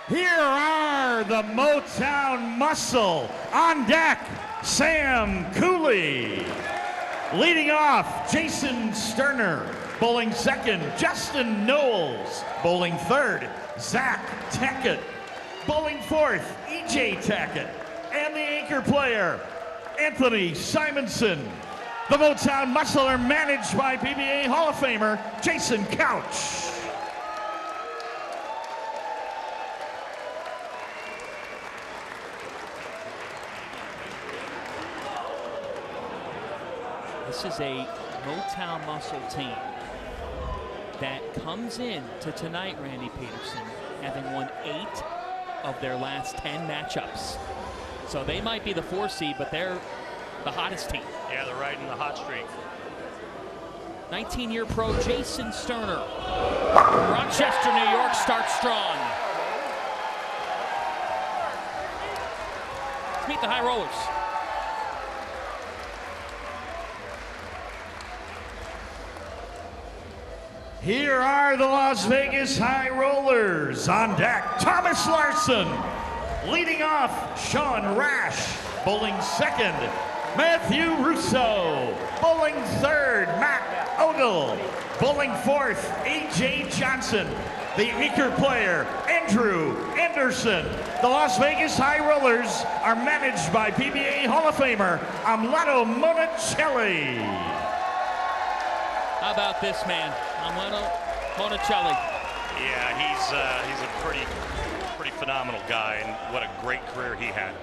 Here are the Motown Muscle. On deck, Sam Cooley. Leading off, Jason Sterner. Bowling second, Justin Knowles. Bowling third, Zach Tackett. Bowling fourth, EJ Tackett. And the anchor player, Anthony Simonson. The Motown Muscle are managed by PBA Hall of Famer Jason Couch. This is a Motown Muscle team that comes in to tonight, Randy Peterson, having won 8 of their last 10 matchups. So they might be the 4 seed, but they're the hottest team. Yeah, they're riding the hot streak. 19-year pro Jason Sterner from Rochester, New York, starts strong. Let's meet the high rollers. Here are the Las Vegas High Rollers. On deck, Thomas Larson. Leading off, Sean Rash. Bowling second, Matthew Russo. Bowling third, Matt Ogle. Bowling fourth, AJ Johnson. The anchor player, Andrew Anderson. The Las Vegas High Rollers are managed by PBA Hall of Famer Amlato Monicelli. How about this man, Amlato Monicelli? Yeah, he's a pretty phenomenal guy, and what a great career he had.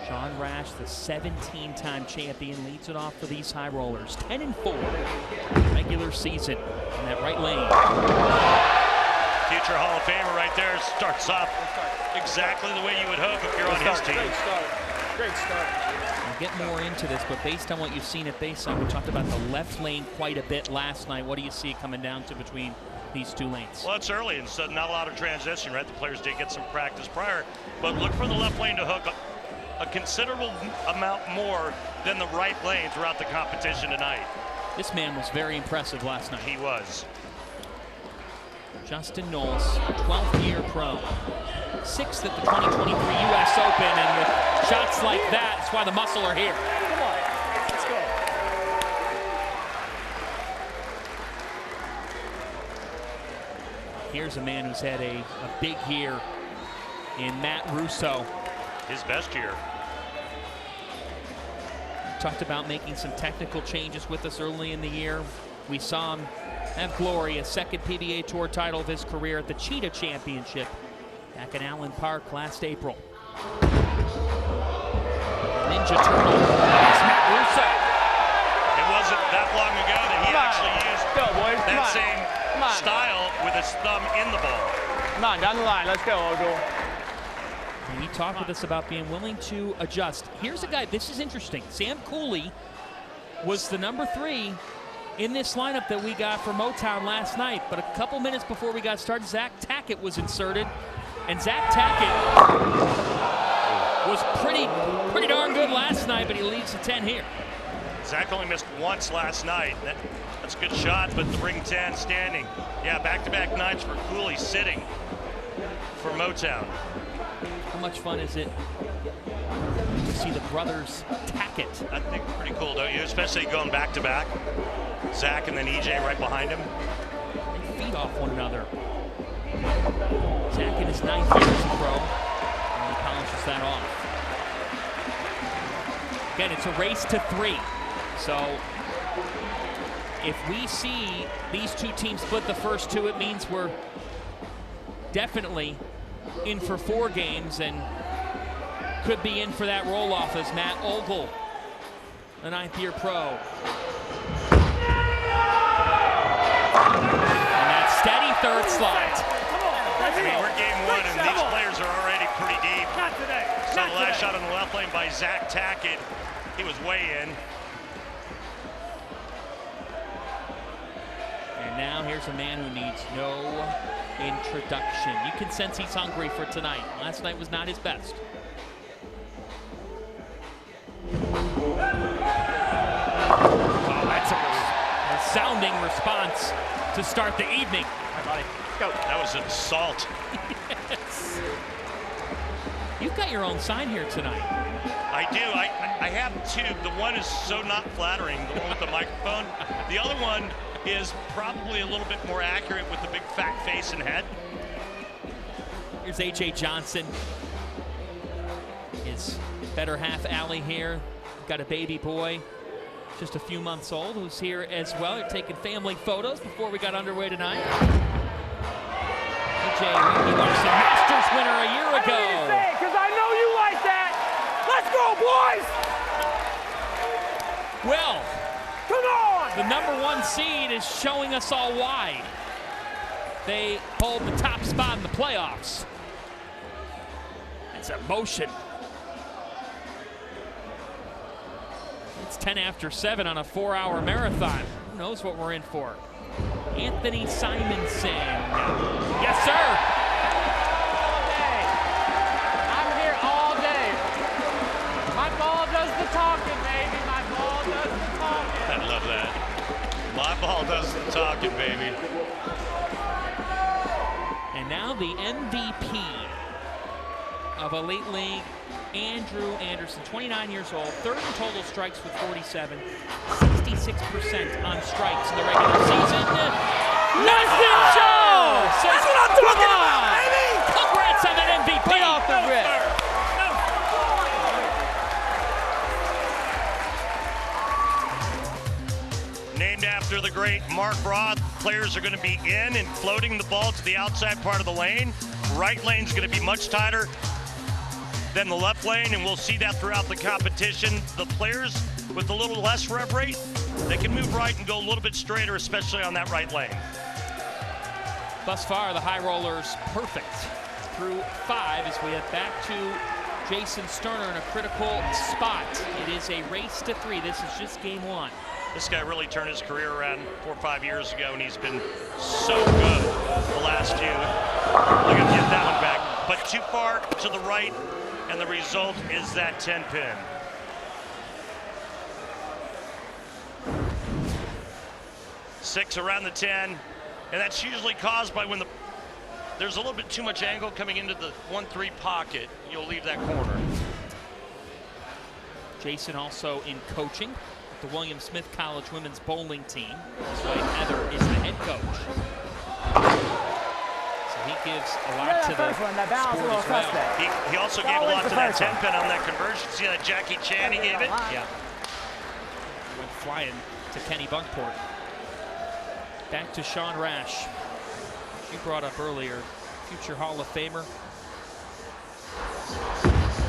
Sean Rash, the 17-time champion, leads it off for these high rollers. 10-4 regular season in that right lane. Future Hall of Famer right there, starts off exactly the way you would hope if you're on his team. Great start. We'll get more into this, but based on what you've seen at Bayside, we talked about the left lane quite a bit last night. What do you see coming down to between these 2 lanes? Well, it's early, and so not a lot of transition, right? The players did get some practice prior, but look for the left lane to hook a considerable amount more than the right lane throughout the competition tonight. This man was very impressive last night. He was. Justin Knowles, 12th year pro, 6th at the 2023 US Open, and with shots like that, that's why the Muscle are here. Come on, let's go. Here's a man who's had a big year in Matt Russo. His best year. Talked about making some technical changes with us early in the year. We saw him have glory, a second PBA Tour title of his career at the Cheetah Championship back in Allen Park last April. Ninja Turtle, that's Matt Russo. It wasn't that long ago that he actually used that same style with his thumb in the ball. Come on, down the line, let's go, Ogle. He talked with us about being willing to adjust. Here's a guy, this is interesting. Sam Cooley was the number 3 in this lineup that we got for Motown last night. But a couple minutes before we got started, Zach Tackett was inserted. And Zach Tackett was pretty darn good last night, but he leads the 10 here. Zach only missed once last night. That's a good shot, but the ring 10 standing. Yeah, back-to-back nights for Cooley sitting for Motown. How much fun is it to see the brothers Tackett? I think pretty cool, don't you? Especially going back-to-back. Zach and then EJ right behind him. They feed off one another. Zach in his 9th year as a pro, and he polishes that off. Again, it's a race to 3. So if we see these 2 teams split the first 2, it means we're definitely in for 4 games and could be in for that roll-off as Matt Ogle, the 9th year pro. And that steady third slot. I mean, we're game 1 and these players are already pretty deep. Not today. So the last shot on the left lane by Zach Tackett, he was way in. And now here's a man who needs no introduction. You can sense he's hungry for tonight. Last night was not his best. Oh, that's a resounding response to start the evening. Hi, buddy. go. That was an assault. Yes. You've got your own sign here tonight. I do. I have two. The one is so not flattering, the one with the microphone. The other one is probably a little bit more accurate with the big fat face and head. Here's A.J. Johnson. His better half Allie here. Got a baby boy, just a few months old, who's here as well. They're taking family photos before we got underway tonight. A.J. Larson, Masters winner a year ago. Because I know you like that. Let's go, boys. Well, Come on. the #1 seed is showing us all why they hold the top spot in the playoffs. It's emotion. It's 10 after 7 on a 4-hour marathon. Who knows what we're in for? Anthony Simonson. Yes, sir. All day. I'm here all day. My ball does the talking, baby. My ball does the talking. I love that. My ball does the talking, baby. And now the MVP of Elite League, Andrew Anderson, 29 years old, third in total strikes with 47, 66% on strikes in the regular season. Nothing Joe! That's what I'm talking about, baby! Congrats on that MVP! Right off the rip. Named after the great Mark Roth, players are going to be in and floating the ball to the outside part of the lane. Right lane's going to be much tighter than the left lane, and we'll see that throughout the competition. The players with a little less rev rate, they can move right and go a little bit straighter, especially on that right lane. Thus far, the high rollers perfect through 5 as we head back to Jason Sterner in a critical spot. It is a race to 3. This is just game 1. This guy really turned his career around 4 or 5 years ago, and he's been so good the last few. Look at get that one back, but too far to the right, and the result is that 10 pin. Six around the 10, and that's usually caused by when there's a little bit too much angle coming into the 1-3 pocket. You'll leave that corner. Jason also in coaching the William Smith College women's bowling team. His wife Heather is the head coach. So he gives a lot to the sport as well. He also gave a lot to that 10 pin on that conversion. See that Jackie Chan he gave it? Yeah. Went flying to Kenny Bunkport. Back to Sean Rash. You brought up earlier, future Hall of Famer.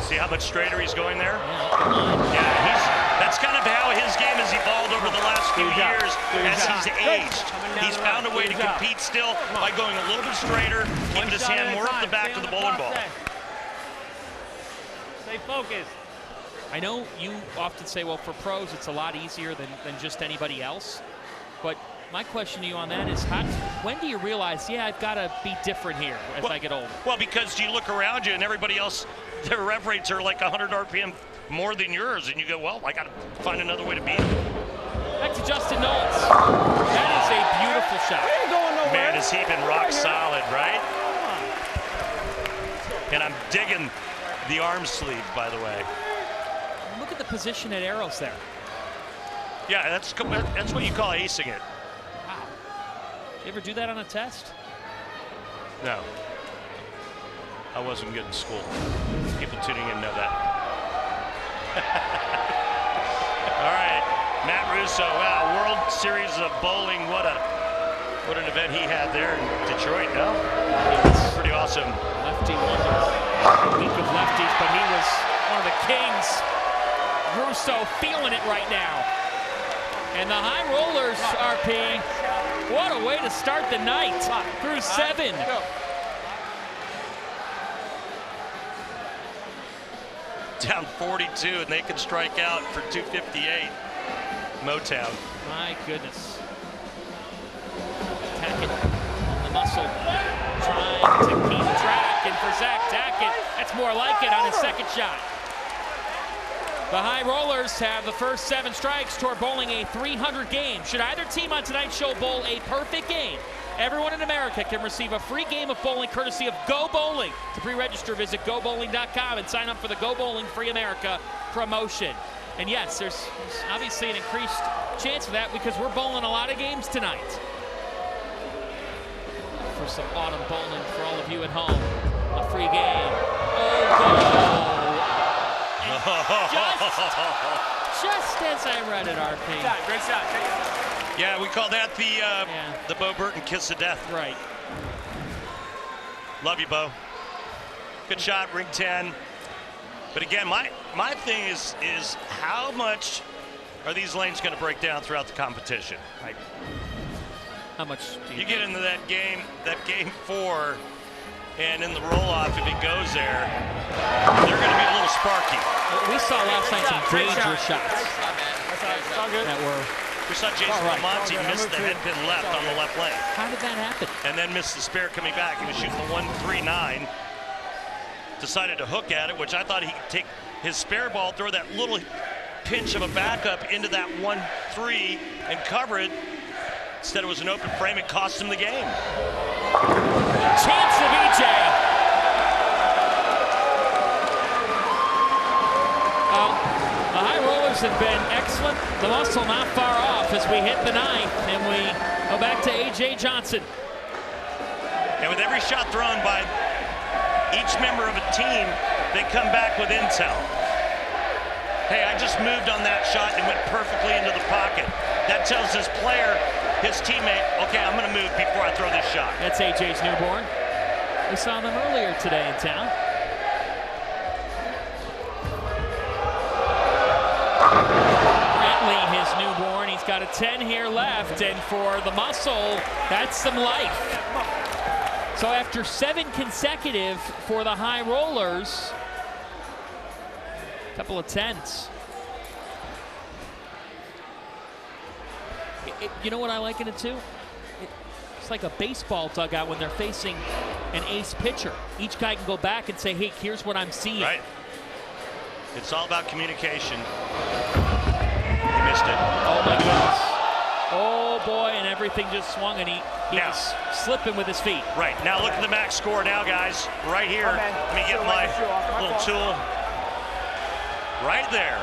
See how much straighter he's going there? Yeah, come on. Yeah, that's kind of how his game has evolved over the last few years as he's aged. He's found a way to compete still by going a little bit straighter, keeping his hand more up the back of the bowling ball. Stay focused. I know you often say, well, for pros, it's a lot easier than just anybody else. But my question to you on that is, when do you realize, yeah, I've got to be different here as I get older? Well, because you look around you and everybody else, their rev rates are like 100 RPM more than yours, and you go, well, I got to find another way to beat it. Back to Justin Knowles. That is a beautiful shot. We ain't going nowhere. Man, has he been rock solid, right? And I'm digging the arm sleeve, by the way. Look at the position at arrows there. Yeah, that's what you call acing it. Wow. You ever do that on a test? No. I wasn't good in school. People tuning in know that. All right, Matt Russo. Wow, World Series of Bowling. What an event he had there in Detroit. No, it's pretty awesome. Lefty wonder. Week of lefties, but he was one of the kings. Russo feeling it right now. And the high rollers, RP. What a way to start the night through 7. Down 42, and they can strike out for 258. Motown. My goodness. Tackett on the muscle. Trying to keep track, and for Zach Tackett, that's more like it on his second shot. The high rollers have the first 7 strikes toward bowling a 300 game. Should either team on tonight's show bowl a perfect game, Everyone in America can receive a free game of bowling courtesy of Go Bowling. To pre-register, visit gobowling.com and sign up for the Go Bowling Free America promotion. And yes, there's obviously an increased chance of that because we're bowling a lot of games tonight. For some autumn bowling for all of you at home, a free game. Oh, just as I read it, RP. Great shot. Yeah, we call that the Bo Burton kiss of death. Right. Love you, Bo. Good shot, ring 10. But again, my thing is how much are these lanes going to break down throughout the competition? Right. How much do you get into that game 4, and in the roll-off, if it goes there, they're going to be a little sparky. We saw last night some dangerous shots. That's all good. That were. We saw Jason Belmonte miss the head pin left on the left lane. How did that happen? And then missed the spare coming back. He was shooting the 1-3-9. Decided to hook at it, which I thought he could take his spare ball, throw that little pinch of a backup into that 1-3 and cover it. Instead, it was an open frame. It cost him the game. Chance of EJ. The high rollers have been excellent. The Muscle not far off as we hit the 9th, and we go back to A.J. Johnson. And with every shot thrown by each member of a team, they come back with intel. Hey, I just moved on that shot and went perfectly into the pocket. That tells his player, his teammate, okay, I'm going to move before I throw this shot. That's AJ's newborn. We saw them earlier today in town. Brantley, his newborn, he's got a 10 here left, and for the Muscle, that's some life. So after 7 consecutive for the high rollers, a couple of 10s. You know what I liken it to? It's like a baseball dugout when they're facing an ace pitcher. Each guy can go back and say, hey, here's what I'm seeing. Right. It's all about communication. He missed it. Oh, my goodness. Oh, boy, and everything just swung, and he was slipping with his feet. Right. Now look at the max score now, guys. Right here. Let me get my little tool. Right there.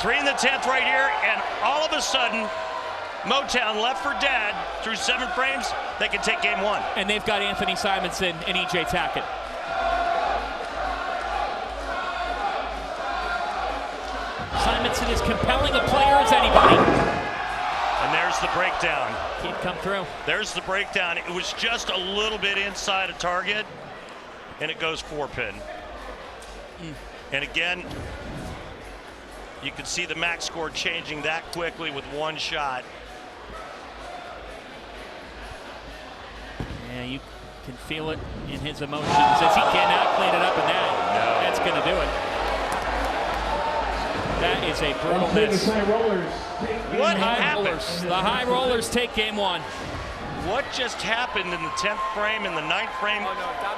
3 in the 10th right here, and all of a sudden, Motown left for dead through 7 frames. They can take game 1. And they've got Anthony Simonson and E.J. Tackett. Simonson is compelling a player as anybody. And there's the breakdown. Can't come through. There's the breakdown. It was just a little bit inside a target, and it goes 4-pin. And again, you can see the max score changing that quickly with 1 shot. Yeah, you can feel it in his emotions as he cannot clean it up, and that's going to do it. That is a brutal miss. What happened? The high rollers take game 1. What just happened in the 10th frame, in the 9th frame?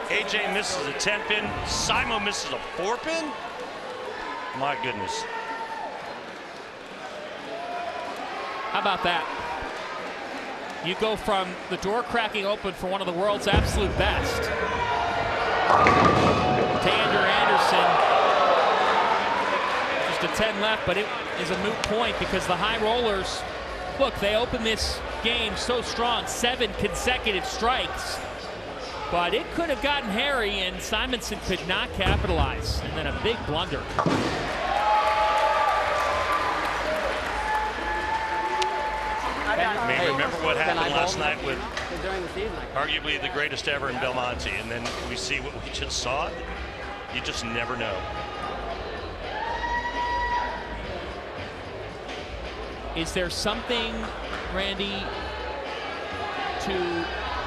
AJ misses a 10-pin. Simo misses a 4-pin? My goodness. How about that? You go from the door cracking open for one of the world's absolute best to Andrew Anderson. Just a 10 left, but it is a moot point because the high rollers, look, they open this game so strong, 7 consecutive strikes. But it could have gotten hairy, and Simonson could not capitalize. And then a big blunder. I mean, remember what happened last night with arguably the greatest ever in Belmonte, and then we see what we just saw. You just never know. Is there something, Randy, to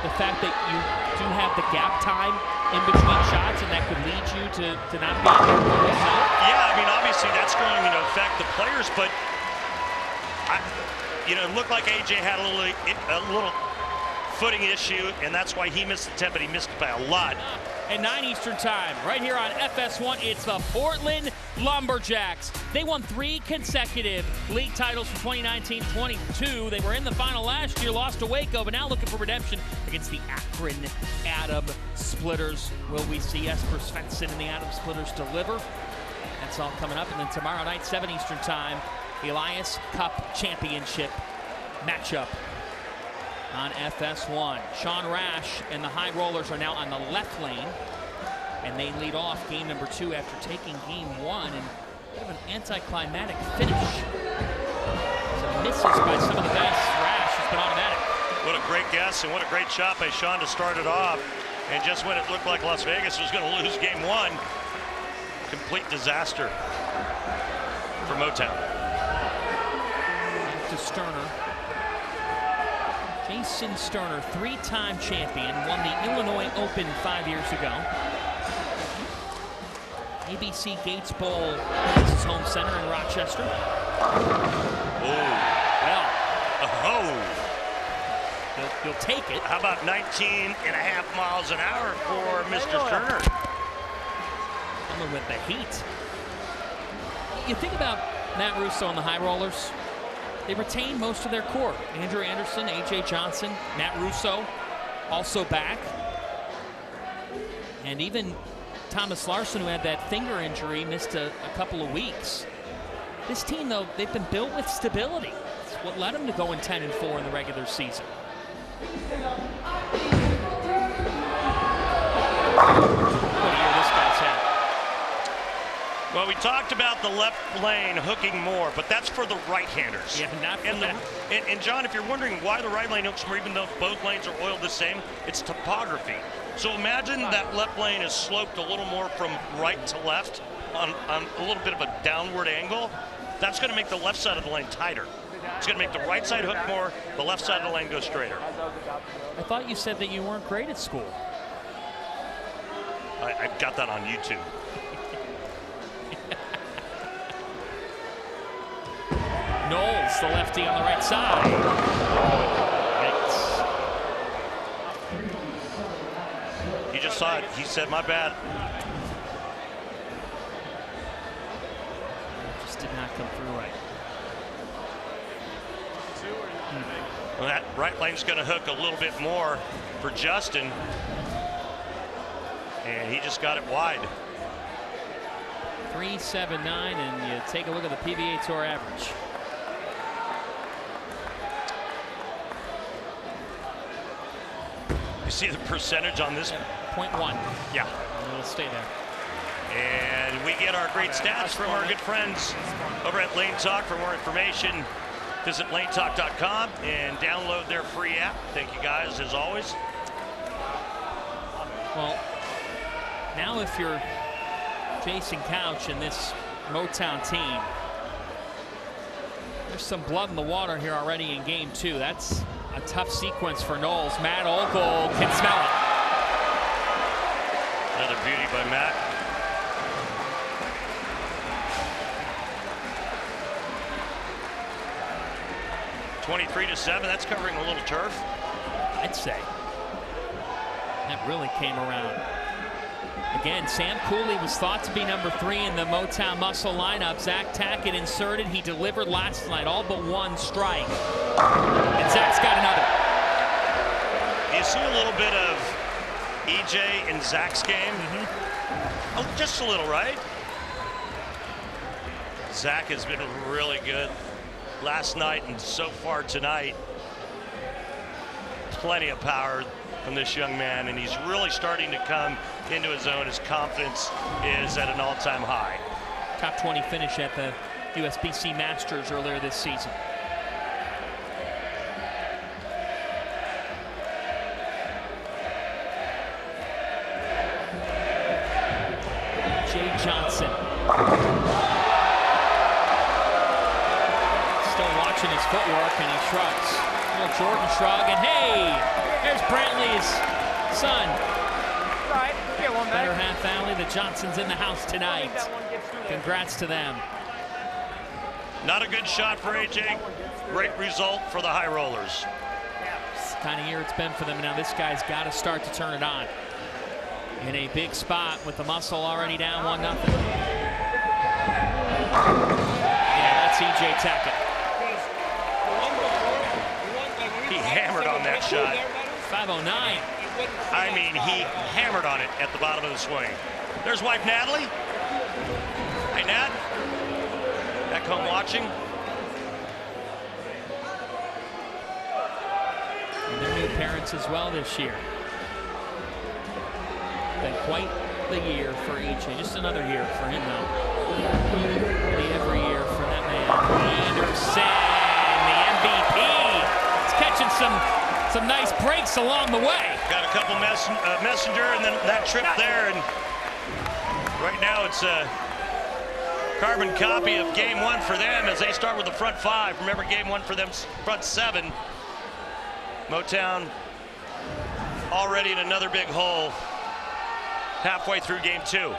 the fact that you do have the gap time in between shots, and that could lead you to not be able to Yeah, I mean, obviously that's going to affect the players, but it looked like AJ had a little footing issue, and that's why he missed the 10, but he missed it by a lot. And 9 Eastern time, right here on FS1, it's the Portland Lumberjacks. They won 3 consecutive league titles from 2019-22. They were in the final last year, lost to Waco, but now looking for redemption against the Akron Atom Splitters. Will we see Esper Svensson and the Atom Splitters deliver? That's all coming up. And then tomorrow night, 7 Eastern time, Elias Cup Championship matchup on FS1. Sean Rash and the High Rollers are now on the left lane, and they lead off game number 2 after taking game 1, and a bit of an anticlimactic finish. Some misses by some of the guys. Rash has been automatic. What a great guess and what a great shot by Sean to start it off. And just when it looked like Las Vegas was going to lose game 1, complete disaster for Motown. Back to Sterner. Jason Sterner, 3-time champion, won the Illinois Open 5 years ago. ABC Gates Bowl is his home center in Rochester. Oh. Well. Oh. You'll take it. How about 19.5 miles an hour for Mr. Sterner? Coming with the heat. You think about Matt Russo and the High Rollers. They retain most of their core. Andrew Anderson, A.J. Johnson, Matt Russo, also back. And even Thomas Larson, who had that finger injury, missed a couple of weeks. This team, though, they've been built with stability. It's what led them to go in 10-4 in the regular season. What a year this guy's had. Well, we talked about the left lane hooking more, but that's for the right-handers. Yeah, not for and John, if you're wondering why the right lane hooks more, even though both lanes are oiled the same, it's topography. So imagine that left lane is sloped a little more from right to left on a little bit of a downward angle. That's going to make the left side of the lane tighter. It's going to make the right side hook more, the left side of the lane go straighter. I thought you said that you weren't great at school. I got that on YouTube. Knowles, the lefty on the right side. Yikes. He just saw it. He said, my bad. Just did not come through right. Well, that right lane's going to hook a little bit more for Justin. And he just got it wide. 3.79, and you take a look at the PBA Tour average. You see the percentage on this? 0.1. Yeah. It'll stay there. And we get our great stats from our good friends over at Lane Talk. For more information, visit lanetalk.com and download their free app. Thank you guys, as always. Well, now if you're Jason Couch and this Motown team, there's some blood in the water here already in game 2. That's a tough sequence for Knowles. Matt Ogle can smell it. Another beauty by Matt. (23-7). That's covering a little turf. I'd say that really came around. Again, Sam Cooley was thought to be number 3 in the Motown Muscle lineup. Zach Tackett inserted. He delivered last night, all but 1 strike. And Zach's got another. Do you see a little bit of EJ in Zach's game? Oh, just a little, right? Zach has been really good last night and so far tonight. Plenty of power from this young man, and he's really starting to come into his own. His confidence is at an all-time high. Top 20 finish at the USBC Masters earlier this season. Jay Johnson. Still watching his footwork, and he shrugs. A little Jordan shrug, and hey, there's Brantley's son. Right, get one back. Better half family. The Johnsons in the house tonight. Congrats to them. Not a good shot for AJ. Great result for the High Rollers. It's the kind of year it's been for them. Now this guy's got to start to turn it on. In a big spot with the Muscle already down 1-0. Yeah, that's E.J. Tackett. He hammered on that shot. 509. I mean, he hammered on it at the bottom of the swing. There's wife Natalie. Hey, Nat. Back home watching. And they're new parents as well this year. Been quite the year for E.J. Just another year for him, though. Every year for that man. Anderson, the MVP. He's catching some nice breaks along the way. Got a couple messenger and then that trip there, and right now it's a carbon copy of game one for them as they start with the front five. Remember, game one for them, front seven. Motown already in another big hole halfway through game two.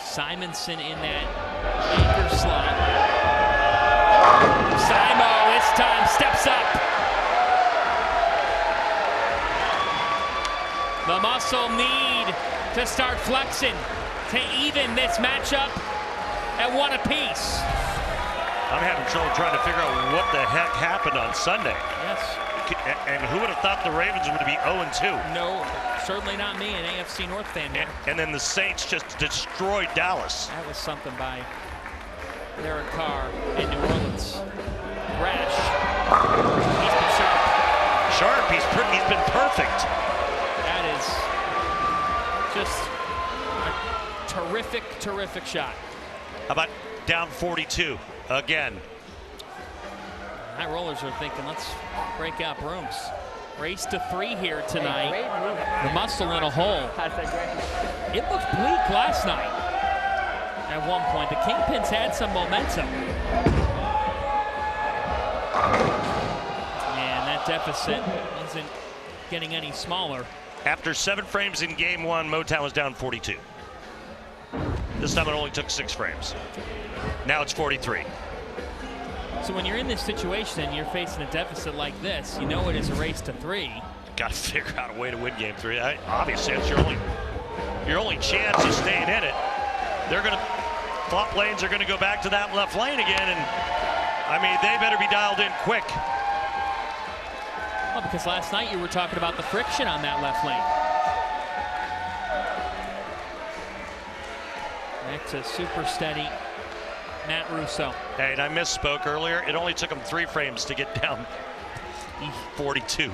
Simonson in that anchor slot. Simo this time steps up. The Muscle need to start flexing to even this matchup at one apiece. I'm having trouble trying to figure out what the heck happened on Sunday. Yes. And who would have thought the Ravens would be 0-2? No, certainly not me, an AFC North fan here. And then the Saints just destroyed Dallas. That was something by Derek Carr in New Orleans. Rash. He's been sharp. Sharp, he's been perfect. That is just a terrific, terrific shot. How about down 42 again? High rollers are thinking, let's break out brooms. Race to 3 here tonight. The Muscle in a hole. It looked bleak last night. At one point, the Kingpins had some momentum. And that deficit isn't getting any smaller. After 7 frames in game one, Motown was down 42. This time it only took 6 frames. Now it's 43. So when you're in this situation and you're facing a deficit like this, you know it is a race to 3. Got to figure out a way to win game 3. Obviously, that's your only chance of staying in it. They're going to, flop lanes are going to go back to that left lane again, and I mean, they better be dialed in quick. Well, because last night you were talking about the friction on that left lane. Back to super steady Matt Russo. Hey, and I misspoke earlier. It only took him 3 frames to get down 42.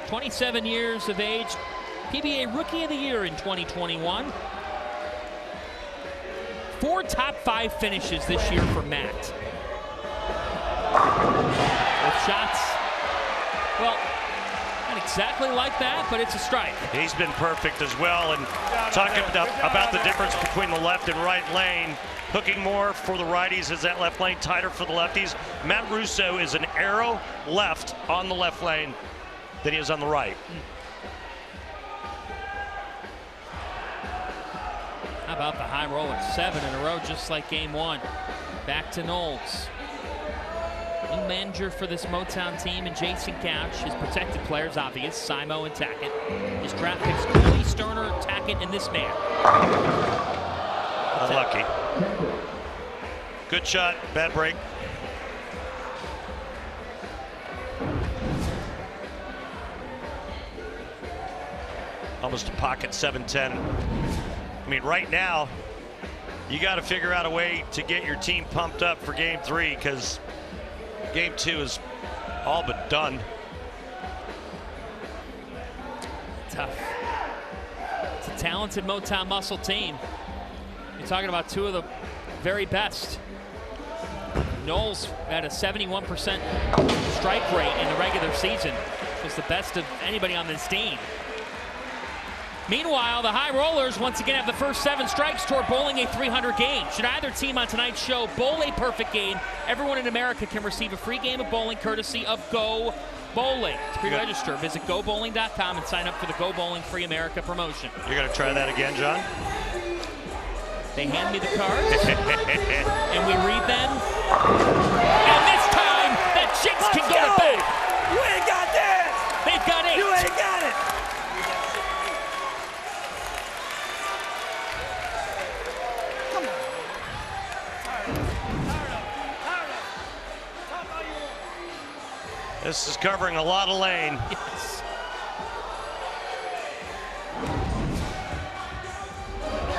27 years of age, PBA Rookie of the Year in 2021. 4 top 5 finishes this year for Matt. With shots, well, not exactly like that, but it's a strike. He's been perfect as well, and talking about the difference between the left and right lane, hooking more for the righties as that left lane tighter for the lefties. Matt Russo is an arrow left on the left lane than he is on the right. How about the high roller? 7 in a row, just like game 1. Back to Knowles. New manager for this Motown team, and Jason Couch. His protected players, obvious, Simo and Tackett. His draft picks, Cooley, Sterner, Tackett, and this man. Unlucky. Good shot, bad break. Almost a pocket 7-10. I mean, right now, you got to figure out a way to get your team pumped up for game 3, because game 2 is all but done. Tough. It's a talented Motown Muscle team. You're talking about 2 of the very best. Knowles had a 71% strike rate in the regular season. It was the best of anybody on this team. Meanwhile, the high rollers once again have the first 7 strikes toward bowling a 300 game. Should either team on tonight's show bowl a perfect game, everyone in America can receive a free game of bowling courtesy of Go Bowling. To pre-register, visit gobowling.com and sign up for the Go Bowling Free America promotion. You're going to try that again, John? They hand me the cards, and we read them. And this time, the Chicks can get it back. You ain't got this! They've got 8. You ain't got it! This is covering a lot of lane. Yes.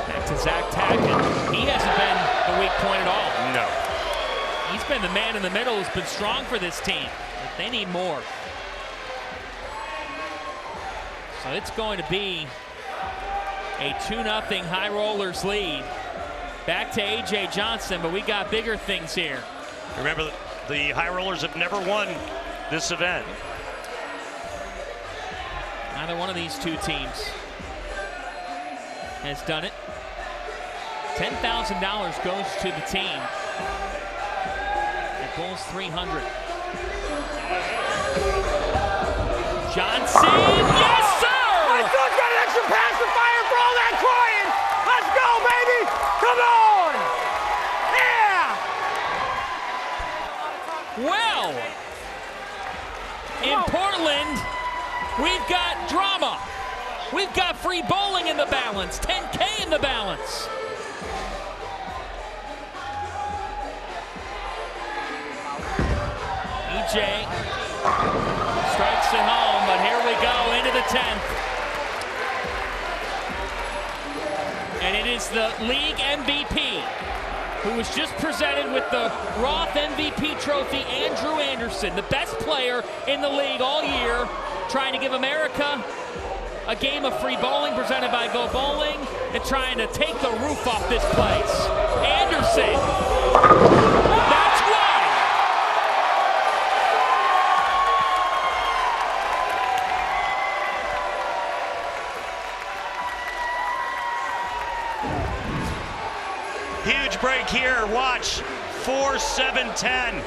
Back to Zach Tacken. He hasn't been the weak point at all. No. He's been the man in the middle who's been strong for this team. But they need more. So it's going to be a 2-0 High Rollers lead. Back to A.J. Johnson, but we got bigger things here. Remember, the High Rollers have never won this event. Neither one of these two teams has done it. $10,000 goes to the team. That goal's $300. Johnson, yes sir! My son's got an extra pacifier for all that crying. Let's go, baby! Come on! Yeah! Well, in Portland, we've got drama. We've got free bowling in the balance, 10K in the balance. EJ strikes it home, but here we go into the 10th. And it is the league MVP, who was just presented with the Roth MVP trophy, Andrew Anderson, the best player in the league all year, trying to give America a game of free bowling presented by Go Bowling and trying to take the roof off this place. Anderson, that's why. Huge break here. Watch. 4-7-10.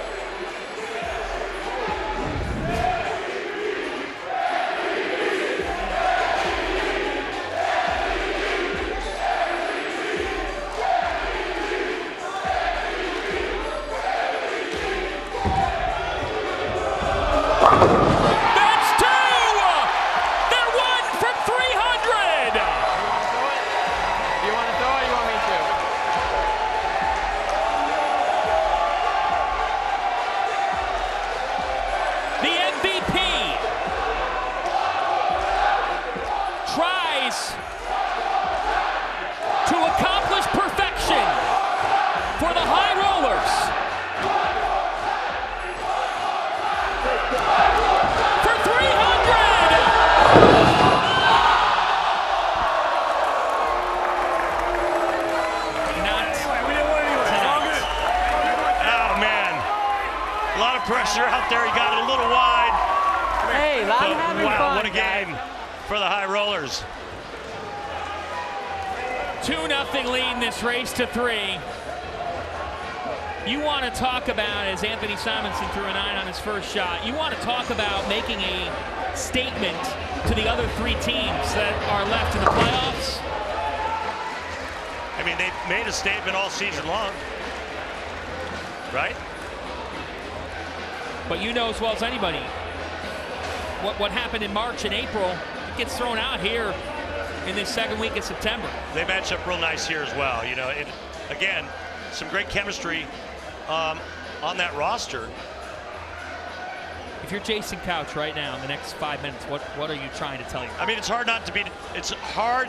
Pressure out there, he got it a little wide. Hey, I'm having wow, fun, what a game for the High Rollers. 2-0 lead in this race to 3. You want to talk about, as Anthony Simonson threw a 9 on his first shot, you want to talk about making a statement to the other 3 teams that are left in the playoffs. I mean, they've made a statement all season long, right? But you know as well as anybody, what happened in March and April, it gets thrown out here in this second week of September. They match up real nice here as well. You know, again, some great chemistry on that roster. If you're Jason Couch right now in the next 5 minutes, what are you trying to tell you? I mean, it's hard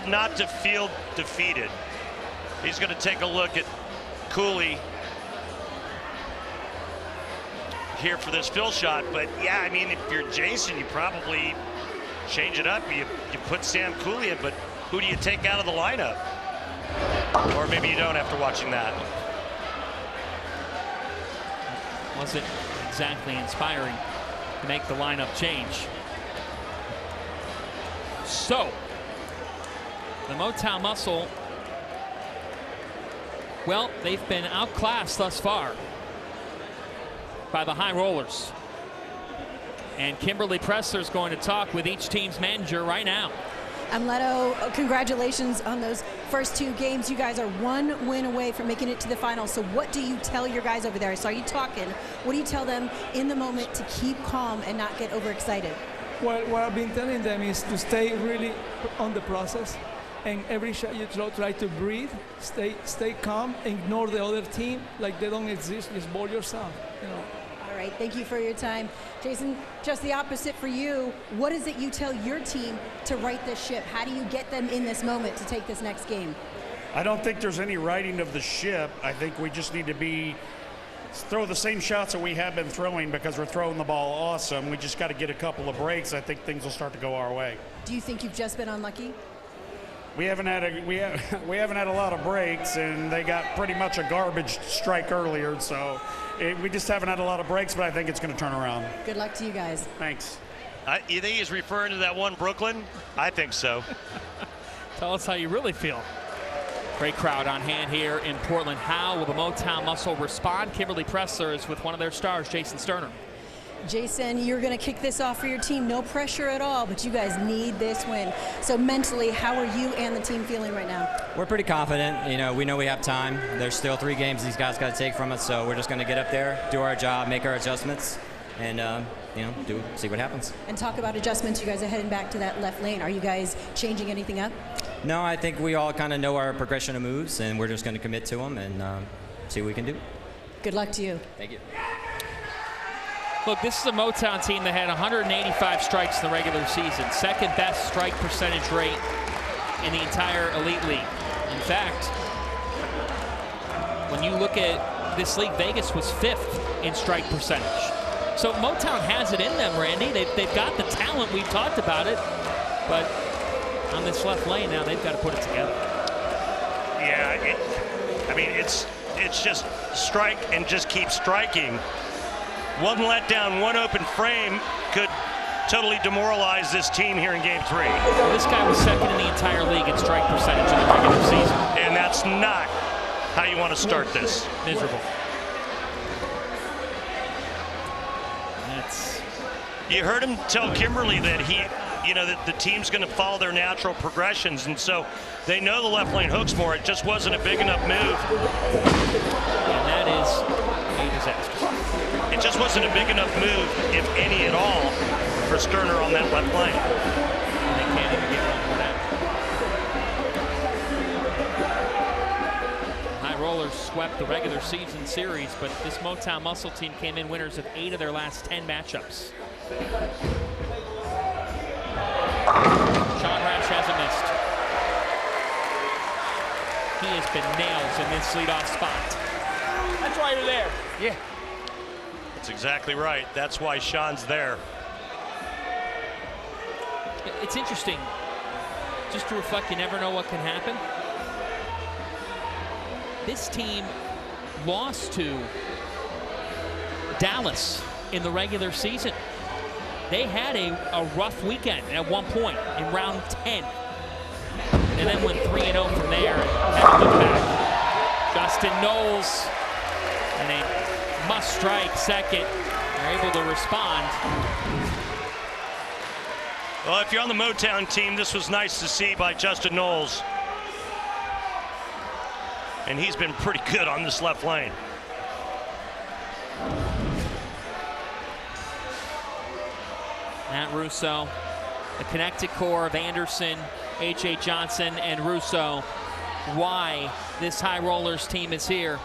not to feel defeated. He's going to take a look at Cooley here for this fill shot, but yeah, I mean, if you're Jason, you probably change it up. You put Sam Cooley in, but who do you take out of the lineup? Or maybe you don't after watching that. Wasn't exactly inspiring to make the lineup change. So, the Motown Muscle, well, they've been outclassed thus far by the High Rollers. And Kimberly Pressler's going to talk with each team's manager right now. Leto, congratulations on those first 2 games. You guys are 1 win away from making it to the final. So what do you tell your guys over there? I saw you talking. What do you tell them in the moment to keep calm and not get overexcited? Well, what I've been telling them is to stay really on the process. And every shot you try to breathe, stay calm, ignore the other team like they don't exist. Just bowl yourself, you know. All right. Thank you for your time. Jason, just the opposite for you. What is it you tell your team to right this ship? How do you get them in this moment to take this next game? I don't think there's any righting of the ship. I think we just need to throw the same shots that we have been throwing because we're throwing the ball awesome. We just got to get a couple of breaks. I think things will start to go our way. Do you think you've just been unlucky? We haven't had a lot of breaks, and they got pretty much a garbage strike earlier. So we just haven't had a lot of breaks, but I think it's going to turn around. Good luck to you guys. Thanks. You think he's referring to that one Brooklyn? I think so. Tell us how you really feel. Great crowd on hand here in Portland. How will the Motown Muscle respond? Kimberly Pressler is with one of their stars, Jason Sterner. Jason, you're going to kick this off for your team. No pressure at all, but you guys need this win. So mentally, how are you and the team feeling right now? We're pretty confident. We know we have time. There's still 3 games these guys got to take from us, so we're just going to get up there, do our job, make our adjustments, and see what happens. And talk about adjustments. You guys are heading back to that left lane. Are you guys changing anything up? No, I think we all kind of know our progression of moves, and we're just going to commit to them and see what we can do. Good luck to you. Thank you. Look, this is a Motown team that had 185 strikes in the regular season, second best strike percentage rate in the entire Elite League. In fact, when you look at this league, Vegas was 5th in strike percentage. So Motown has it in them, Randy. They've got the talent. We've talked about it. But on this left lane now, they've got to put it together. Yeah, it's just strike and just keep striking. One letdown, one open frame could totally demoralize this team here in Game 3. Well, this guy was second in the entire league in strike percentage in the regular season. And that's not how you want to start this. Miserable. You heard him tell Kimberly that that the team's going to follow their natural progressions, and so they know the left lane hooks more. It just wasn't a big enough move. And that is a disaster. It just wasn't a big enough move, if any at all, for Sterner on that left lane. And they can't even get one for that. High Rollers swept the regular season series, but this Motown Muscle team came in winners of 8 of their last 10 matchups. Sean Rash hasn't missed. He has been nails in this leadoff spot. That's why you're there. Yeah. That's exactly right. That's why Sean's there. It's interesting. Just to reflect, you never know what can happen. This team lost to Dallas in the regular season. They had a rough weekend at one point in round 10. And then went 3-0 from there and had to look back. Justin Knowles and a must-strike second. They're able to respond. Well, if you're on the Motown team, this was nice to see by Justin Knowles. And he's been pretty good on this left lane. Matt Russo, the connected core of Anderson, H.A. Johnson, and Russo. Why this High Rollers team is here.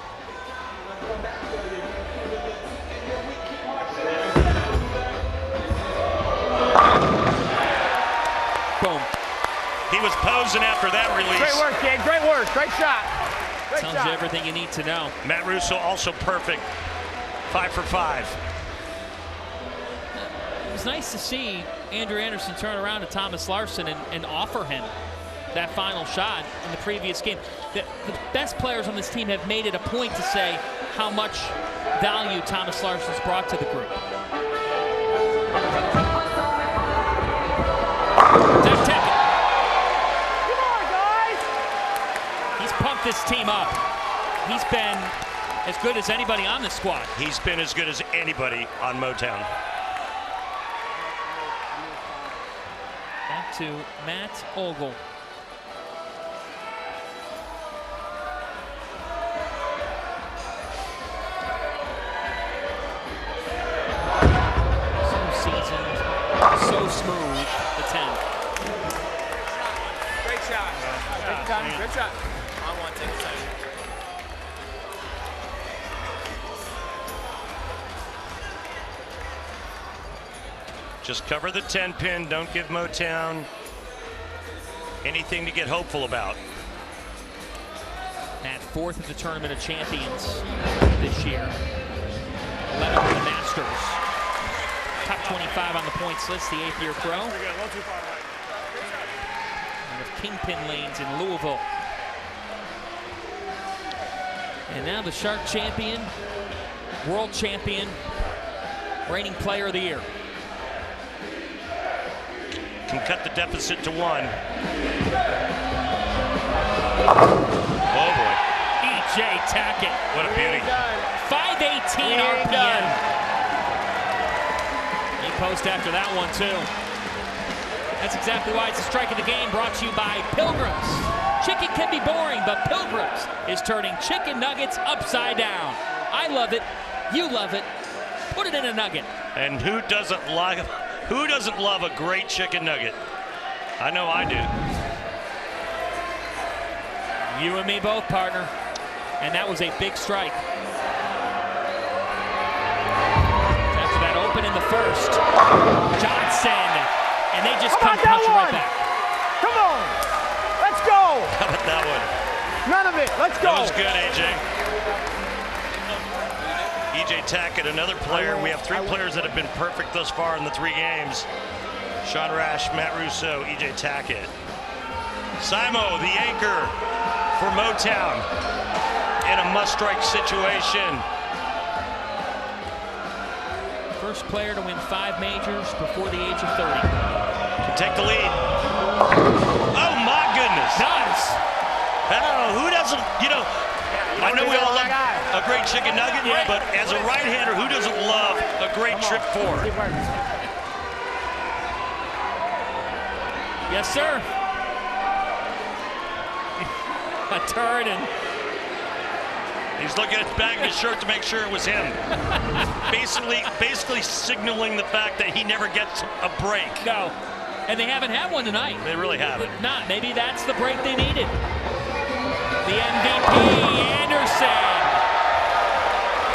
Boom. He was posing after that release. Great work, kid. Great work. Great shot. Great Tells shot. you everything you need to know. Matt Russo also perfect. 5 for 5. It was nice to see Andrew Anderson turn around to Thomas Larson and offer him that final shot in the previous game. The best players on this team have made it a point to say how much value Thomas Larson's brought to the group. Come on, guys. He's pumped this team up. He's been as good as anybody on this squad. He's been as good as anybody on Motown. Back to Matt Ogle. So seasoned, so smooth, the 10. Great shot. Take your time. Good shot. I want to take a second. Just cover the 10 pin. Don't give Motown anything to get hopeful about. At 4th of the Tournament of Champions this year. 11th of the Masters. Top 25 on the points list, the 8th year pro. And the Kingpin Lanes in Louisville. And now the Shark champion, world champion, reigning player of the year. Can cut the deficit to 1. Oh boy. E.J. Tackett. What a beauty. 518 RPM. He post after that one too. That's exactly why it's a strike of the game, brought to you by Pilgrims. Chicken can be boring, but Pilgrims is turning chicken nuggets upside down. I love it. You love it. Put it in a nugget. And who doesn't love a great chicken nugget? I know I do. You and me both, partner. And that was a big strike. After that open in the first, Johnson, and they just come punching right back. Come on, let's go. How about that one? None of it, let's go. That was good, AJ. E.J. Tackett, another player. We have 3 players that have been perfect thus far in the 3 games. Sean Rash, Matt Russo, E.J. Tackett. Simo, the anchor for Motown in a must-strike situation. First player to win 5 majors before the age of 30. Can take the lead. Oh my goodness. Nice. Oh, who doesn't, I know we all love a great chicken nugget, but as a right-hander, who doesn't love a great trip 4? Yes, sir. A turn, and he's looking at the back of his shirt to make sure it was him. basically signaling the fact that he never gets a break. No. And they haven't had one tonight. They really haven't. Not. Maybe that's the break they needed. The MVP, Anderson.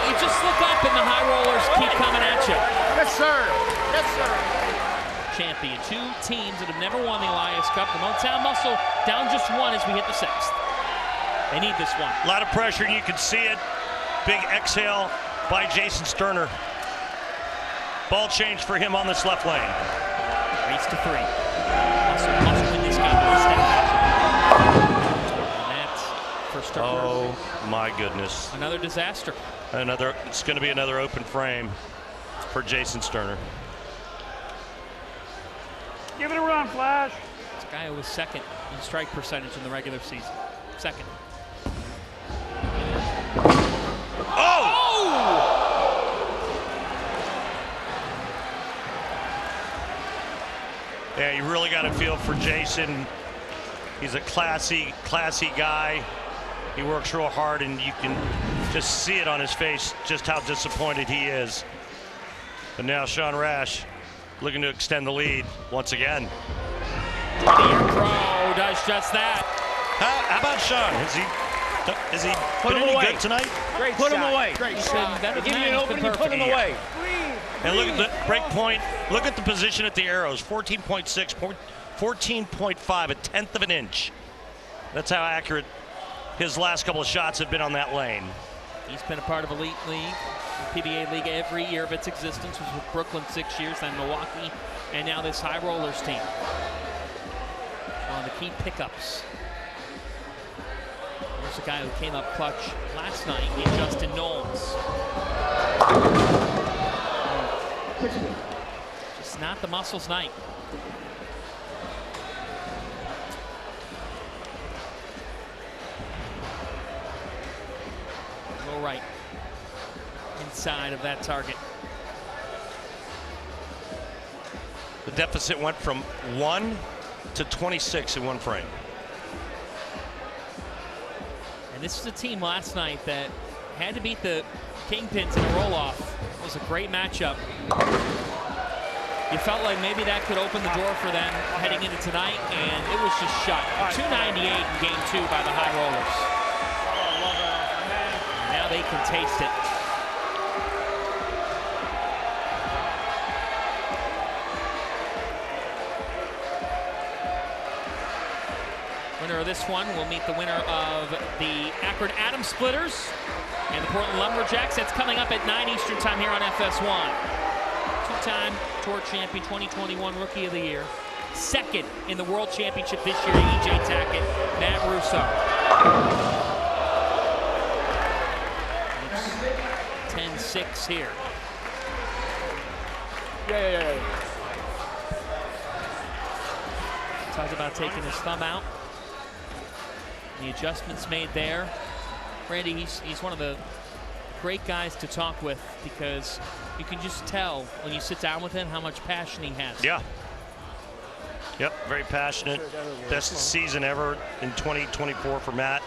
You just look up and the high rollers keep coming at you. Yes, sir. Yes, sir. Champion. 2 teams that have never won the Elias Cup. The Motown Muscle down just 1 as we hit the 6th. They need this one. A lot of pressure, and you can see it. Big exhale by Jason Sterner. Ball change for him on this left lane. Race to 3. Muscle win this game with a step back. And that's first start. Oh my goodness. Another disaster. It's going to be another open frame for Jason Sterner. Give it a run, Flash. This guy was 2nd in strike percentage in the regular season. 2nd. Oh! Yeah, you really got to feel for Jason. He's a classy guy. He works real hard, and you can just see it on his face just how disappointed he is. But now Sean Rash looking to extend the lead once again. The Pro does just that. How about Sean? Is he been any good tonight? Great put him away. Great shot. Give you an opening, you put him away. And look at the break point. Look at the position at the arrows. 14.6, 14.5, a 1/10 of an inch. That's how accurate his last couple of shots have been on that lane. He's been a part of Elite League, the PBA League every year of its existence. Was with Brooklyn 6 years, then Milwaukee, and now this High Rollers team. One of the key pickups. There's a guy who came up clutch last night in Justin Knowles. Just not the Muscles night. Low right. Inside of that target. The deficit went from 1 to 26 in 1 frame. And this is a team last night that had to beat the Kingpins in a roll-off. It was a great matchup. You felt like maybe that could open the door for them heading into tonight, and it was just shut. 298 in game 2 by the High Rollers. Now they can taste it. Winner of this one will meet the winner of the Akron Atom Splitters and the Portland Lumberjacks. That's coming up at 9 Eastern time here on FS1. Two-time Tour champion, 2021 Rookie of the Year. Second in the World Championship this year, E.J. Tackett, Matt Russo. It's 10-6 here. Yeah. Talks about taking his thumb out. The adjustments made there. Randy, he's one of the great guys to talk with because you can just tell when you sit down with him how much passion he has. Yeah. Yep, very passionate. Best season ever in 2024 for Matt.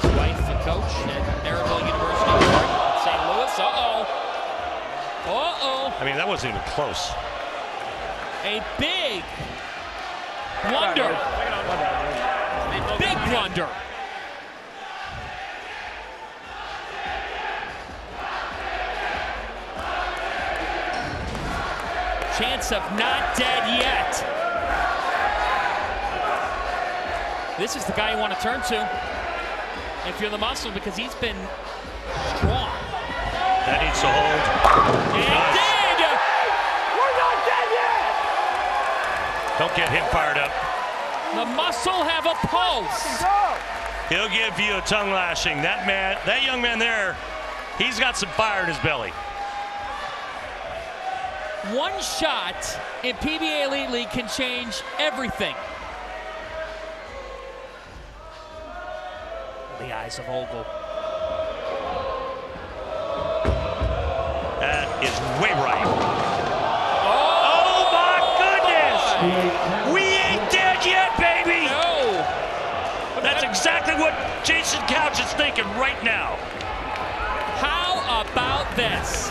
Wife and coach at Maryville University in St. Louis. I mean, that wasn't even close. A big blunder. Big blunder. Chance of not dead yet. This is the guy you want to turn to if you're the Muscle, because he's been strong. That needs to hold. It did! We're not dead yet! Don't get him fired up. The Muscle have a pulse. He'll give you a tongue lashing. That young man there, he's got some fire in his belly. One shot in PBA Elite League can change everything. The eyes of Ogle. That is way right. Oh my goodness! We ain't dead yet, baby! No! That's exactly what Jason Couch is thinking right now. How about this?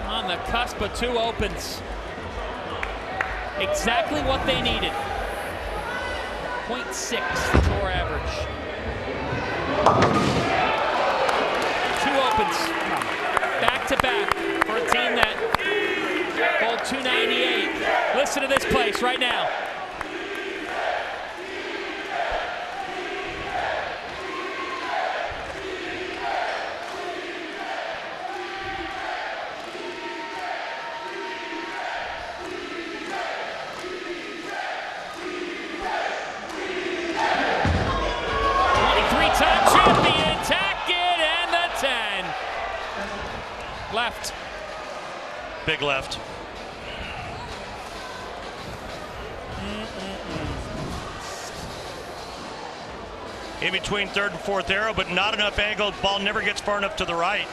On the cusp of two opens. Exactly what they needed. 0.6 tour average. Two opens. Back to back for a team that bowled 298. Listen to this place right now. Left. Big left. In between third and fourth arrow, but not enough angle. Ball never gets far enough to the right.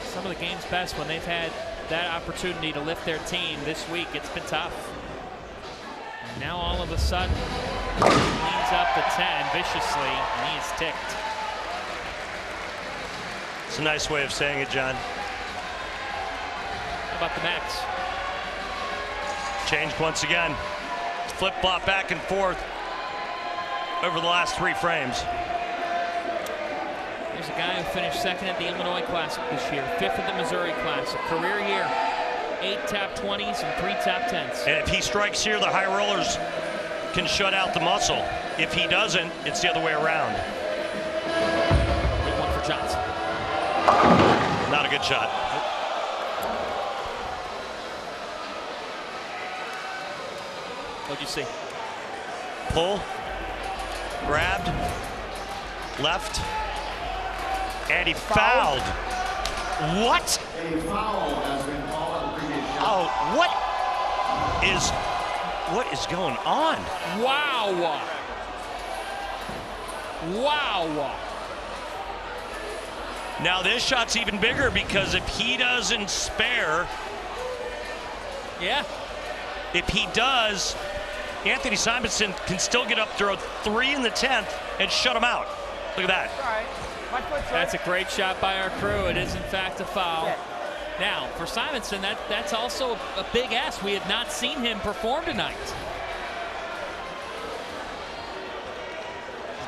Some of the game's best when they've had that opportunity to lift their team this week. It's been tough. And now all of a sudden, he leans up the 10 viciously, and he is ticked. It's a nice way of saying it, John. How about the Mets? Changed once again. Flip-flop back and forth over the last 3 frames. There's a guy who finished second at the Illinois Classic this year, 5th at the Missouri Classic, career year. 8 top 20s and 3 top 10s. And if he strikes here, the high rollers can shut out the Muscle. If he doesn't, it's the other way around. Big one for Johnson. Not a good shot. What'd you see? Pull, grabbed, left, and he fouled. What? A foul has been called on the previous shot. Oh, what is going on? Wow. Wow. Now this shot's even bigger because if he doesn't spare, if he does, Anthony Simonson can still get up, throw 3 in the 10th, and shut him out. Look at that. All right. My foot's right. That's a great shot by our crew. It is in fact a foul. Now for Simonson, that's also a big ask. We have not seen him perform tonight.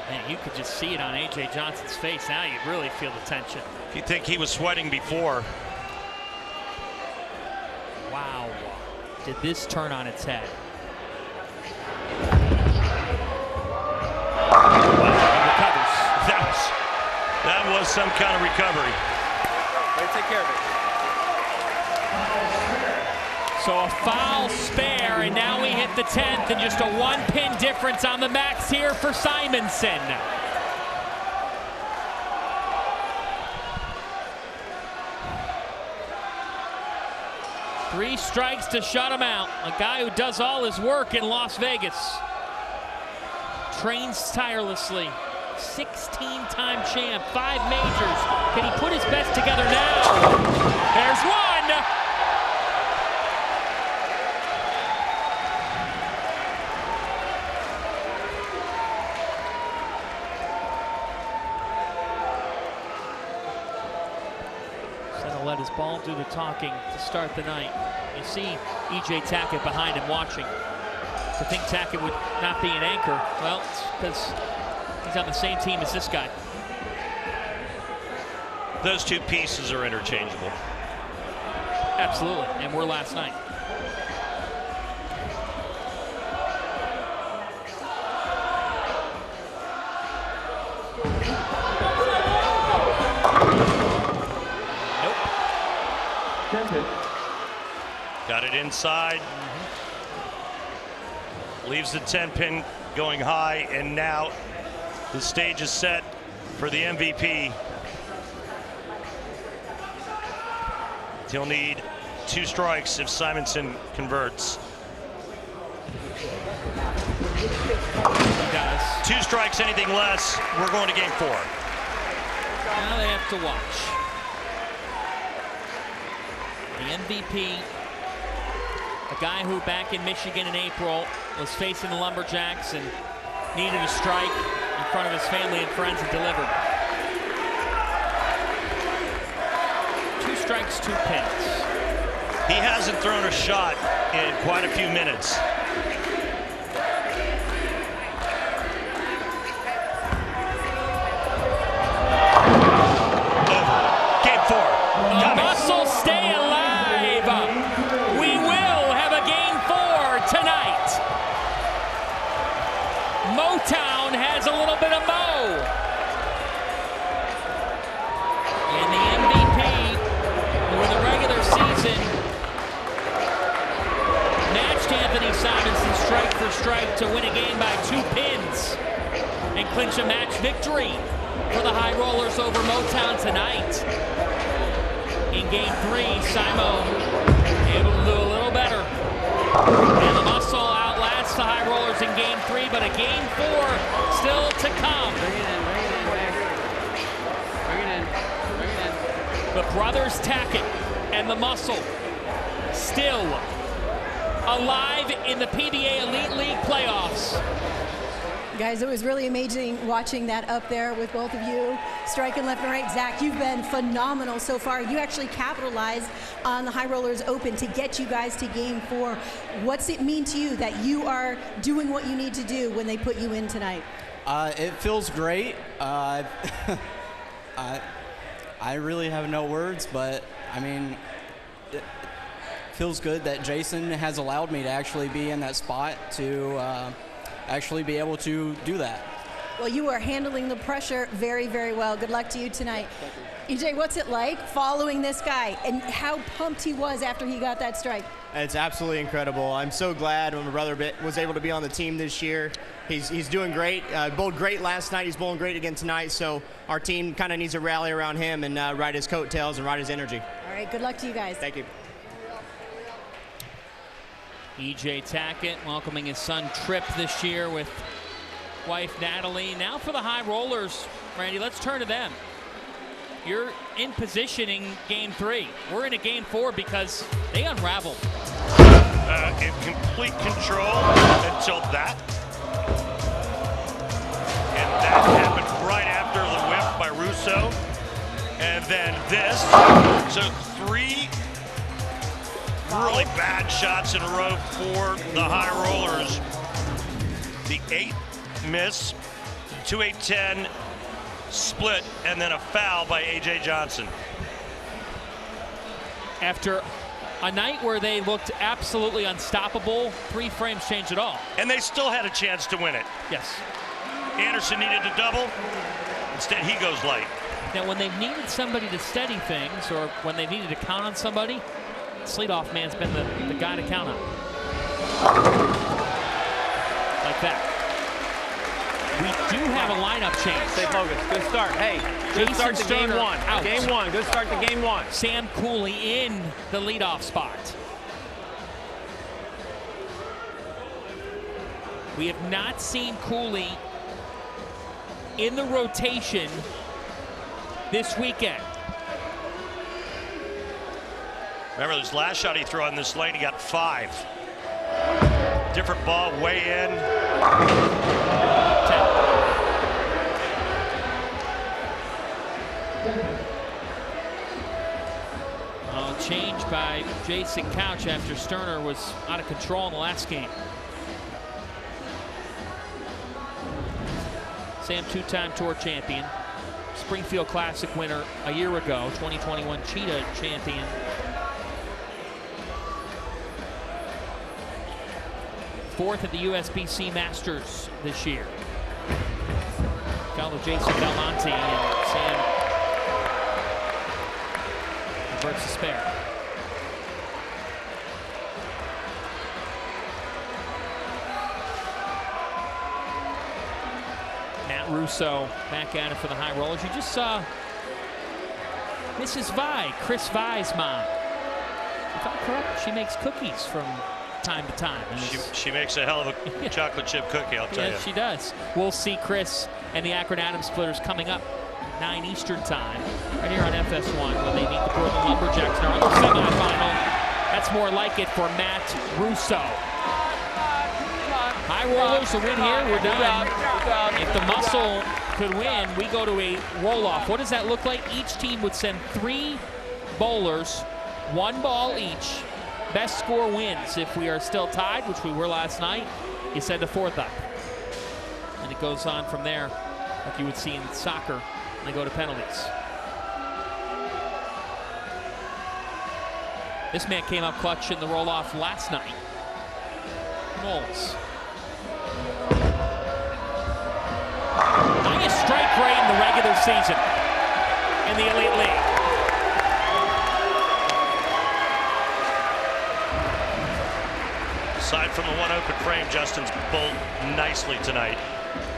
Man, you could just see it on A.J. Johnson's face. Now you really feel the tension. You think he was sweating before? Wow. Did this turn on its head? Recovers. That was some kind of recovery. Way to take care of it. So a foul spare, and now we hit the 10th, and just a 1-pin difference on the max here for Simonson. Three strikes to shut him out. A guy who does all his work in Las Vegas. Trains tirelessly. 16-time champ, 5 majors. Can he put his best together now? There's one! Let his ball do the talking to start the night. You see E.J. Tackett behind him watching. To think Tackett would not be an anchor, well, it's because he's on the same team as this guy. Those two pieces are interchangeable. Absolutely, and were last night. Got it inside. Leaves the 10-pin going high, and now the stage is set for the MVP. He'll need 2 strikes if Simonson converts. He does. 2 strikes, anything less, we're going to game 4. Now they have to watch. The MVP, a guy who back in Michigan in April was facing the Lumberjacks and needed a strike in front of his family and friends and delivered. 2 strikes, 2 pins. He hasn't thrown a shot in quite a few minutes. Game 4. The Muscle stay alive. We will have a game 4 tonight. Motown has a little bit of mo. And the MVP for the regular season matched Anthony Simonson strike for strike to win a game by 2 pins and clinch a match victory for the High Rollers over Motown tonight. In game 3, Simo able to do a little better. And the Muscle outlasts the High Rollers in game 3, but a game 4 still to come. Bring it in, bring it in. The brothers Tackett and the Muscle still alive in the PBA Elite League playoffs. Guys, it was really amazing watching that up there with both of you, striking left and right. Zach, you've been phenomenal so far. You actually capitalized on the High Rollers Open to get you guys to game 4. What's it mean to you that you are doing what you need to do when they put you in tonight? It feels great. I really have no words, but I mean, it feels good that Jason has allowed me to actually be in that spot to actually be able to do that. Well, you are handling the pressure very, very well. Good luck to you tonight. EJ, what's it like following this guy and how pumped he was after he got that strike? It's absolutely incredible. I'm so glad when my brother was able to be on the team this year. He's doing great. Bowled great last night. He's bowling great again tonight. So our team kind of needs to rally around him and ride his coattails and ride his energy. All right, good luck to you guys. Thank you. E.J. Tackett welcoming his son Trip this year with wife Natalie. Now for the High Rollers, Randy, let's turn to them. You're in position in game 3. We're in a game 4 because they unraveled. In complete control until that. And that happened right after the whip by Russo. And then this. So 3 really bad shots in a row for the High Rollers. The 8th miss to a 10 split and then a foul by A.J. Johnson. After a night where they looked absolutely unstoppable, 3 frames changed it all. And they still had a chance to win it. Yes. Anderson needed to double. Instead, he goes light. Now, when they've needed somebody to steady things or when they've needed to count on somebody, Sleetoff man's been the guy to count on. Like that. We do have a lineup change. Stay focused. Good start. Hey, good start to game one. Out. Game one. Good start to game one. Sam Cooley in the leadoff spot. We have not seen Cooley in the rotation this weekend. Remember this last shot he threw on this lane, he got 5. Different ball, way in. 10. Change by Jason Couch after Sterner was out of control in the last game. Sam, 2-time tour champion, Springfield Classic winner a year ago, 2021 Cheetah champion. Fourth at the USBC Masters this year. Follow Jason Belmonte and Sam reverts the spare. Matt Russo back at it for the high rollers. You just saw Mrs. Vi, Chris Vi's mom. If I'm correct, she makes cookies from time to time. She makes a hell of a chocolate chip cookie, I'll tell you. Yes, she does. We'll see Chris and the Akron Adams Splitters coming up 9 Eastern time, right here on FS1 when they meet the Portland Lumberjacks in our other semifinal. That's more like it for Matt Russo. High rollers to win here, we're done. If the Muscle could win, we go to a roll-off. What does that look like? Each team would send 3 bowlers, 1 ball each. Best score wins. If we are still tied, which we were last night, you send a 4th up. And it goes on from there, like you would see in soccer, and they go to penalties. This man came up clutch in the roll-off last night. Knowles. Highest strike rate in the regular season in the Elite League. Aside from the 1 open frame, Justin's bowled nicely tonight.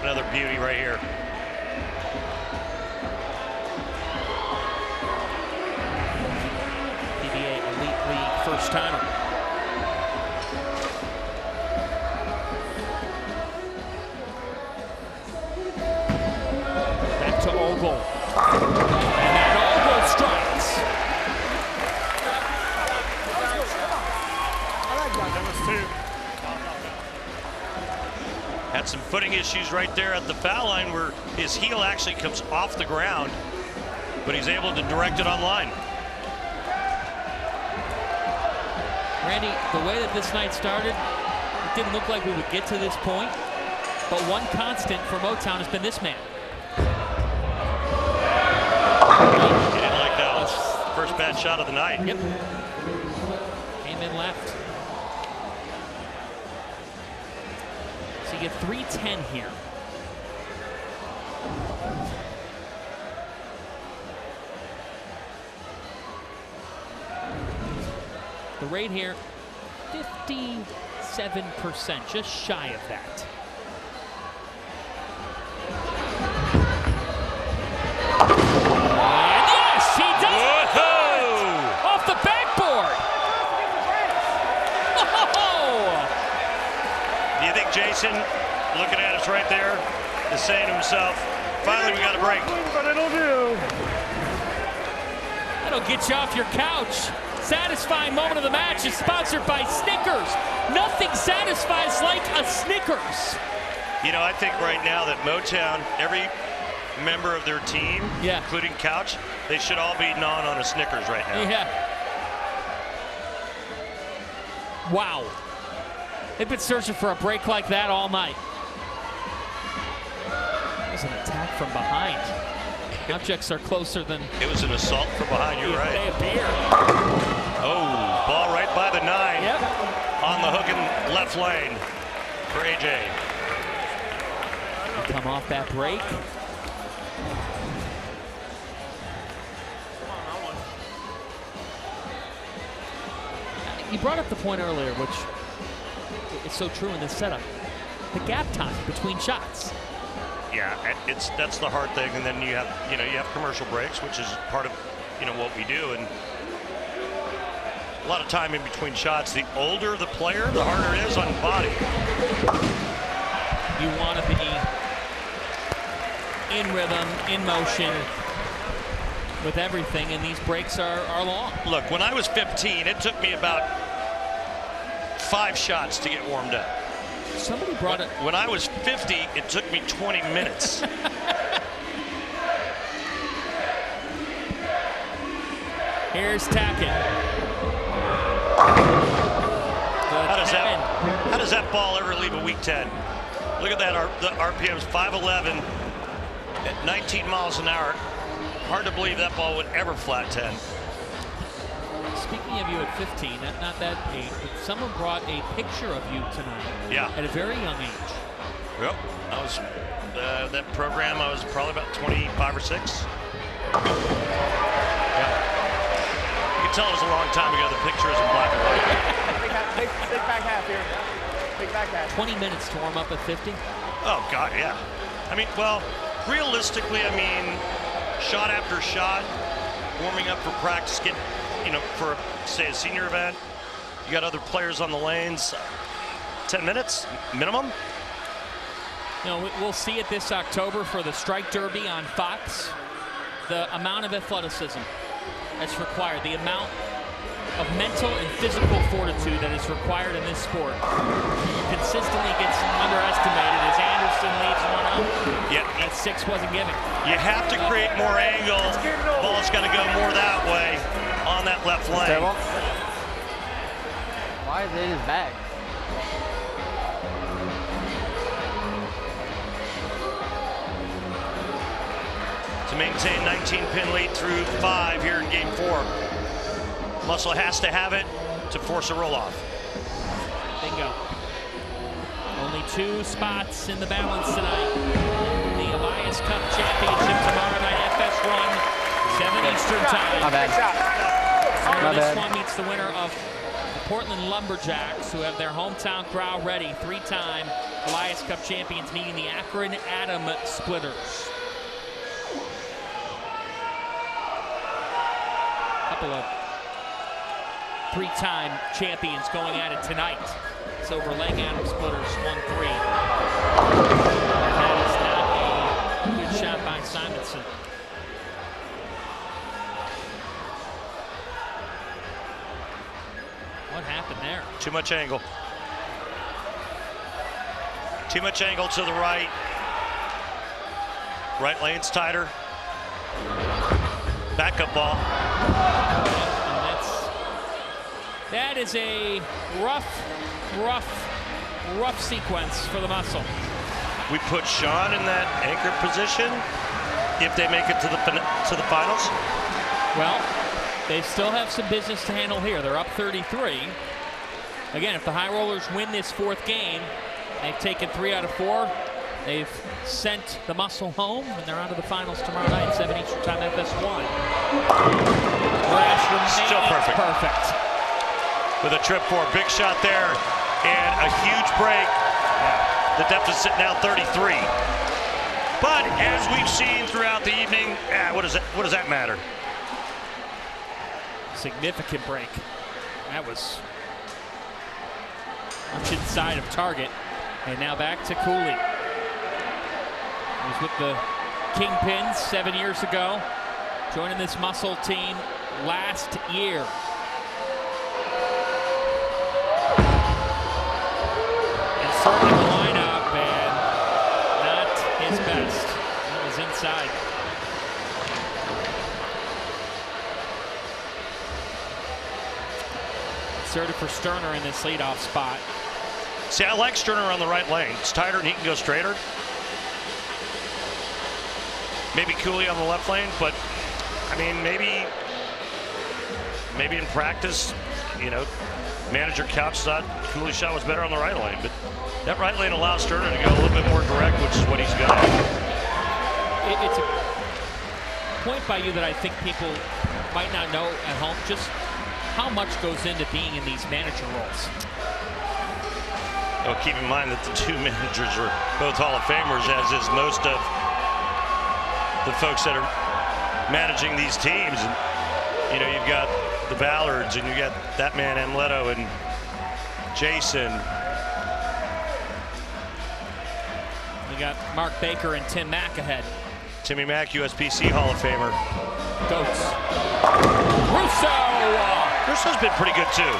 Another beauty right here. PBA Elite League first timer. Back to Ogle. And Ogle strikes. Had some footing issues right there at the foul line where his heel actually comes off the ground, but he's able to direct it on line. Randy, the way that this night started, it didn't look like we would get to this point, but one constant for Motown has been this man. He didn't like that one. First bad shot of the night. Yep. Came in left. So you get 310 here. The rate here, 57%, just shy of that. And yes, he does it! Off the backboard! Do you think Jason, looking at us right there, is saying to himself, finally we got a break? But it'll do. That'll get you off your couch. Satisfying moment of the match is sponsored by Snickers. Nothing satisfies like a Snickers. You know, I think right now that Motown, every member of their team, including Couch, they should all be gnawing on a Snickers right now. Yeah. Wow. They've been searching for a break like that all night. was an attack from behind. Objects are closer than... It was an assault from behind, you're right. They appear. Oh, ball right by the 9. Yep. On the hook in left lane for AJ. Come off that break. You brought up the point earlier, which is so true in this setup. The gap time between shots. Yeah, that's the hard thing, and then you have commercial breaks, which is part of what we do, and a lot of time in between shots. The older the player, the harder it is on the body. You want to be in rhythm, in motion, with everything, and these breaks are long. Look, when I was 15, it took me about 5 shots to get warmed up. Somebody brought it. When I was 50, it took me 20 minutes. Here's Tackett. How does that ball ever leave a weak 10? Look at that, the RPM's 511 at 19 miles an hour. Hard to believe that ball would ever flat 10. Speaking of you at 15, not that age, but someone brought a picture of you tonight. Yeah. At a very young age. Yep. I was that program. I was probably about 25 or 6. Yeah. You can tell it was a long time ago. The picture is in black and white. Big back half here. Big back half. 20 minutes to warm up at 50. Oh God, yeah. I mean, well, realistically, I mean, shot after shot, warming up for practice, for say a senior event, you got other players on the lanes. 10 minutes minimum. We'll see it this October for the Strike Derby on Fox. The amount of athleticism that's required, the amount of mental and physical fortitude that is required in this sport consistently gets underestimated as Anderson leads one up. Yeah. That 6 wasn't given. You have to create more angle. Ball's got to go more that way on that left lane. Why is it in his bag? To maintain 19-pin lead through 5 here in Game 4. Muscle has to have it to force a roll-off. Bingo. Only 2 spots in the balance tonight. The Elias Cup Championship tomorrow night, FS1, 7 Eastern time. My bad. This one meets the winner of the Portland Lumberjacks, who have their hometown crowd ready. 3-time Elias Cup champions meeting the Akron Atom Splitters. Couple of 3-time champions going at it tonight. Silver Lake Atom Splitters 1-3. That is not a good shot by Simonson. What happened there? Too much angle. Too much angle to the right. Right lane's tighter. Backup ball. That is a rough sequence for the Muscle. We put Sean in that anchor position if they make it to the finals. Well, they still have some business to handle here. They're up 33. Again, if the High Rollers win this 4th game, they've taken 3 out of 4. They've sent the Muscle home, and they're on to the finals tomorrow night, 7 Eastern time, FS1. Still perfect. Perfect. With a trip 4, big shot there, and a huge break. The deficit now 33. But as we've seen throughout the evening, what does that matter? Significant break. That was much inside of target. And now back to Cooley. He was with the Kingpins 7 years ago, joining this Muscle team last year. And certainly the lineup, and not his best. That was inside. Inserted for Sterner in this leadoff spot. See, I like Sterner on the right lane. It's tighter and he can go straighter. maybe Cooley on the left lane, but I mean, maybe in practice, you know, manager Couch thought Cooley's shot was better on the right lane, but that right lane allows Sterner to go a little bit more direct, which is what he's got. It's a point by you that I think people might not know at home, just how much goes into being in these manager roles. Well, keep in mind that the two managers are both Hall of Famers, as is most of the folks that are managing these teams. And, you know, you've got the Ballards, and you got that man Amleto and Jason. You got Mark Baker and Tim Mack ahead. Timmy Mack, USPC Hall of Famer. Goats. Russo! Russo's been pretty good too.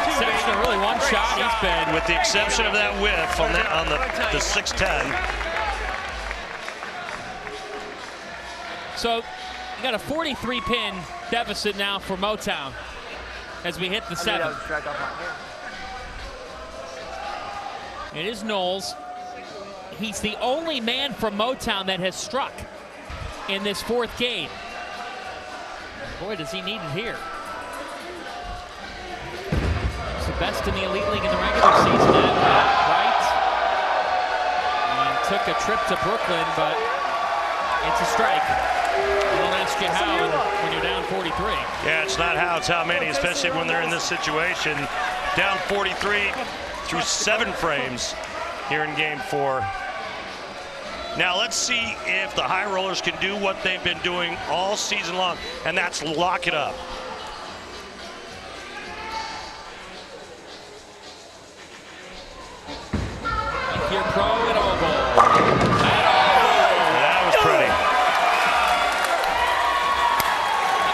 Exception of really one shot. He's been, with the exception of that whiff on the 6'10". So you got a 43-pin deficit now for Motown as we hit the 7th. It is Knowles. He's the only man from Motown that has struck in this 4th game. Boy, does he need it here. He's the best in the Elite League in the regular season at right. And took a trip to Brooklyn, but it's a strike. I don't ask you how when you're down 43. Yeah, it's not how, it's how many, especially when they're in this situation. Down 43 through 7 frames here in game 4. Now let's see if the high rollers can do what they've been doing all season long, and that's lock it up. If you're pro at oval. That was pretty.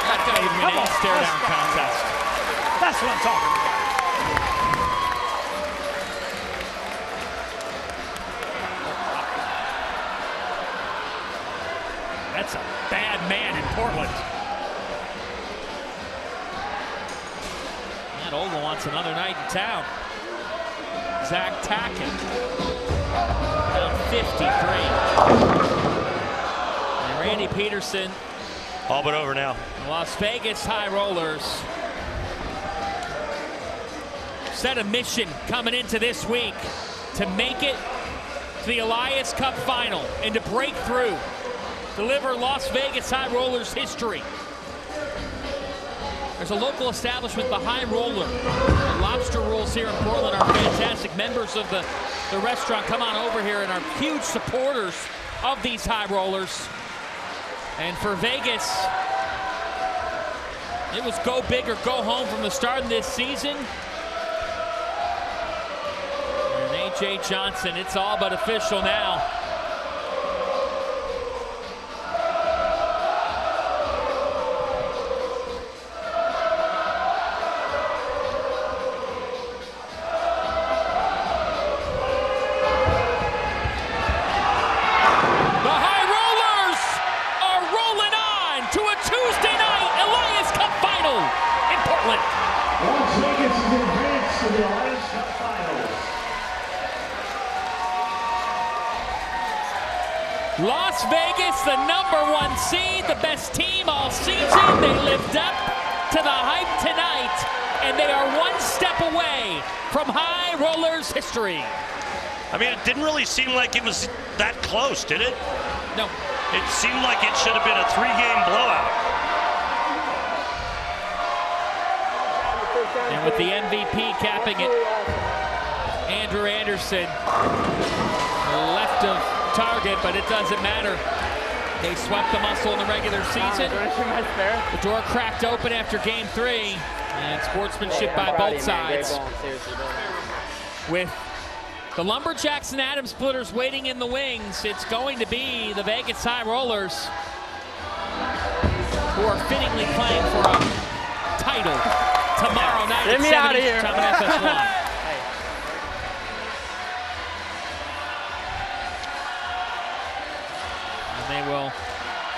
That's not even an stare down contest. That's what I'm talking about. That's a bad man in Portland. And Ogle wants another night in town. Zach Tackett. Down 53. And Randy Peterson. All but over now. Las Vegas High Rollers set a mission coming into this week to make it to the Elias Cup final and to break through. Deliver Las Vegas High Rollers history. There's a local establishment, the High Roller. The lobster rolls here in Portland are fantastic. Members of the restaurant come on over here and are huge supporters of these High Rollers. And for Vegas, it was go big or go home from the start of this season. And A.J. Johnson, it's all but official now. Las Vegas, the #1 seed, the best team all season. They lived up to the hype tonight, and they are one step away from High Rollers history. I mean, it didn't really seem like it was that close, did it? No. It seemed like it should have been a 3-game blowout. And with the MVP capping it, Andrew Anderson, left of target, but it doesn't matter. They swept the Muscle in the regular season. The door cracked open after game 3, and sportsmanship by both sides. With the Lumberjacks and Adam Splitters waiting in the wings, it's going to be the Vegas High Rollers who are fittingly playing for a title tomorrow night at 7 Eastern time on FS1. They will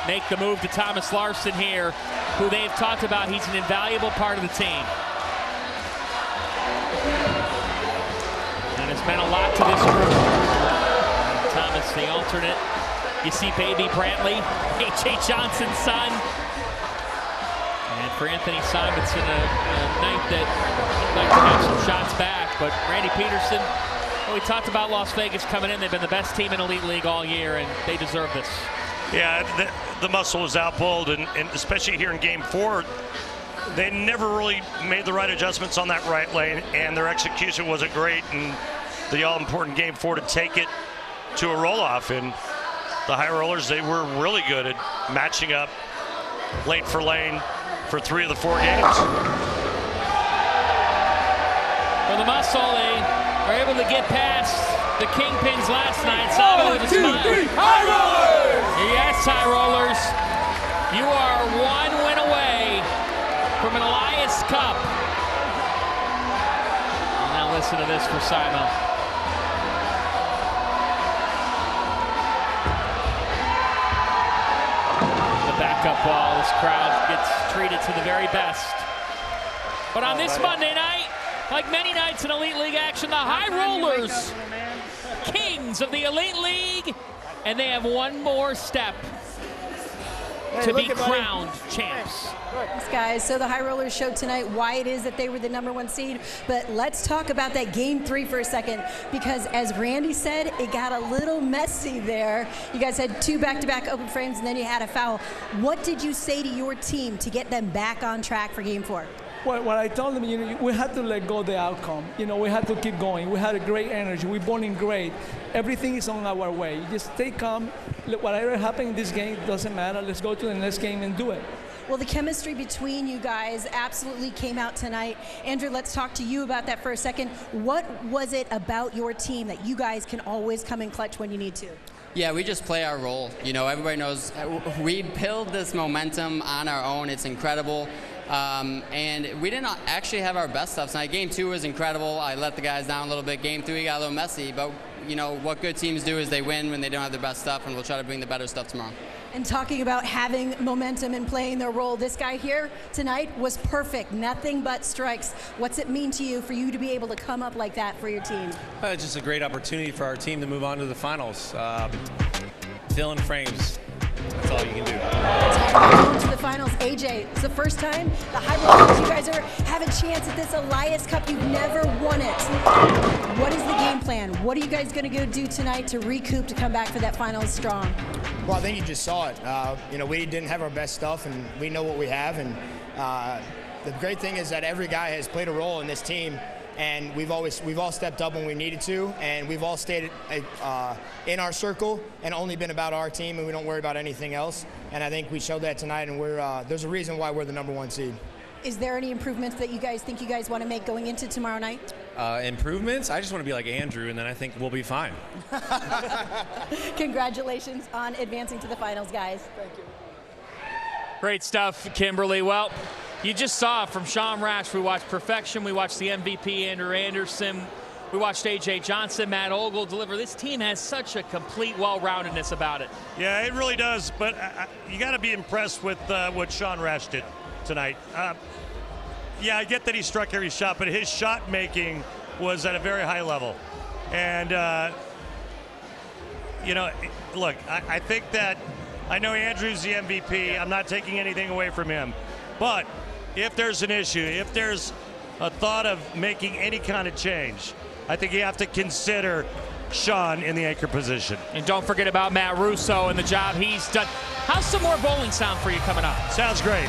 make the move to Thomas Larson here, who they've talked about. He's an invaluable part of the team. And it's meant a lot to this group. Thomas, the alternate You see baby Brantley, A.J. Johnson's son. And for Anthony Simonson, a night that he'd like to have some shots back. But Randy Peterson, well, we talked about Las Vegas coming in. They've been the best team in Elite League all year, and they deserve this. Yeah, the muscle was outpulled, and especially here in Game 4, they never really made the right adjustments on that right lane, and their execution wasn't great in the all-important Game 4 to take it to a roll-off. And the high rollers, they were really good at matching up lane for lane for 3 of the 4 games. For the muscle, they are able to get past the kingpins last night. Simon with a smile. 1, 2, 3, high rollers! Yes, high rollers. You are 1 win away from an Elias Cup. And now listen to this for Simon. The backup ball. This crowd gets treated to the very best. But on this Monday night, like many nights in Elite League action, the High Rollers, kings of the Elite League, and they have one more step to be crowned champs. Thanks, guys. So the High Rollers showed tonight why it is that they were the #1 seed. But let's talk about that Game 3 for a second, because as Randy said, it got a little messy there. You guys had 2 back-to-back open frames, and then you had a foul. What did you say to your team to get them back on track for Game 4? Well, what I told them, we had to let go of the outcome. We had to keep going. We had a great energy. We're bowling great. Everything is on our way. You just stay calm. Whatever happened in this game doesn't matter. Let's go to the next game and do it. Well, the chemistry between you guys absolutely came out tonight. Andrew, let's talk to you about that for a second. What was it about your team that you guys can always come in clutch when you need to? Yeah, we just play our role. Everybody knows we build this momentum on our own. It's incredible. And we didn't actually have our best stuff tonight. Game 2 was incredible. I let the guys down a little bit. Game 3 got a little messy, but what good teams do is they win when they don't have their best stuff, and we'll try to bring the better stuff tomorrow. And talking about having momentum and playing their role, this guy here tonight was perfect. Nothing but strikes. What's it mean to you for you to be able to come up like that for your team? It's just a great opportunity for our team to move on to the finals. Filling frames. That's all you can do. Going to the finals, AJ, it's the first time the High Rollers, you guys have a chance at this Elias Cup. You've never won it. What is the game plan? What are you guys going to go do tonight to recoup to come back for that finals strong? Well, I think you just saw it. We didn't have our best stuff, and we know what we have. And the great thing is that every guy has played a role in this team. And we've all stepped up when we needed to, and we've all stayed in our circle and only been about our team, and we don't worry about anything else. And I think we showed that tonight, and there's a reason why we're the #1 seed. Is there any improvements that you guys think you guys want to make going into tomorrow night? Improvements? I just want to be like Andrew, and then I think we'll be fine. Congratulations on advancing to the finals, guys. Thank you. Great stuff, Kimberly. Well, you just saw from Sean Rash, we watched perfection. We watched the MVP, Andrew Anderson. We watched A.J. Johnson, Matt Ogle deliver. This team has such a complete well-roundedness about it. Yeah, it really does. But you got to be impressed with what Sean Rash did tonight. Yeah, I get that he struck every shot, but his shot making was at a very high level. And, look, I think that I know Andrew's the MVP. I'm not taking anything away from him. But if there's an issue, if there's a thought of making any kind of change, I think you have to consider Sean in the anchor position. And don't forget about Matt Russo and the job he's done. How's some more bowling sound for you coming up? Sounds great.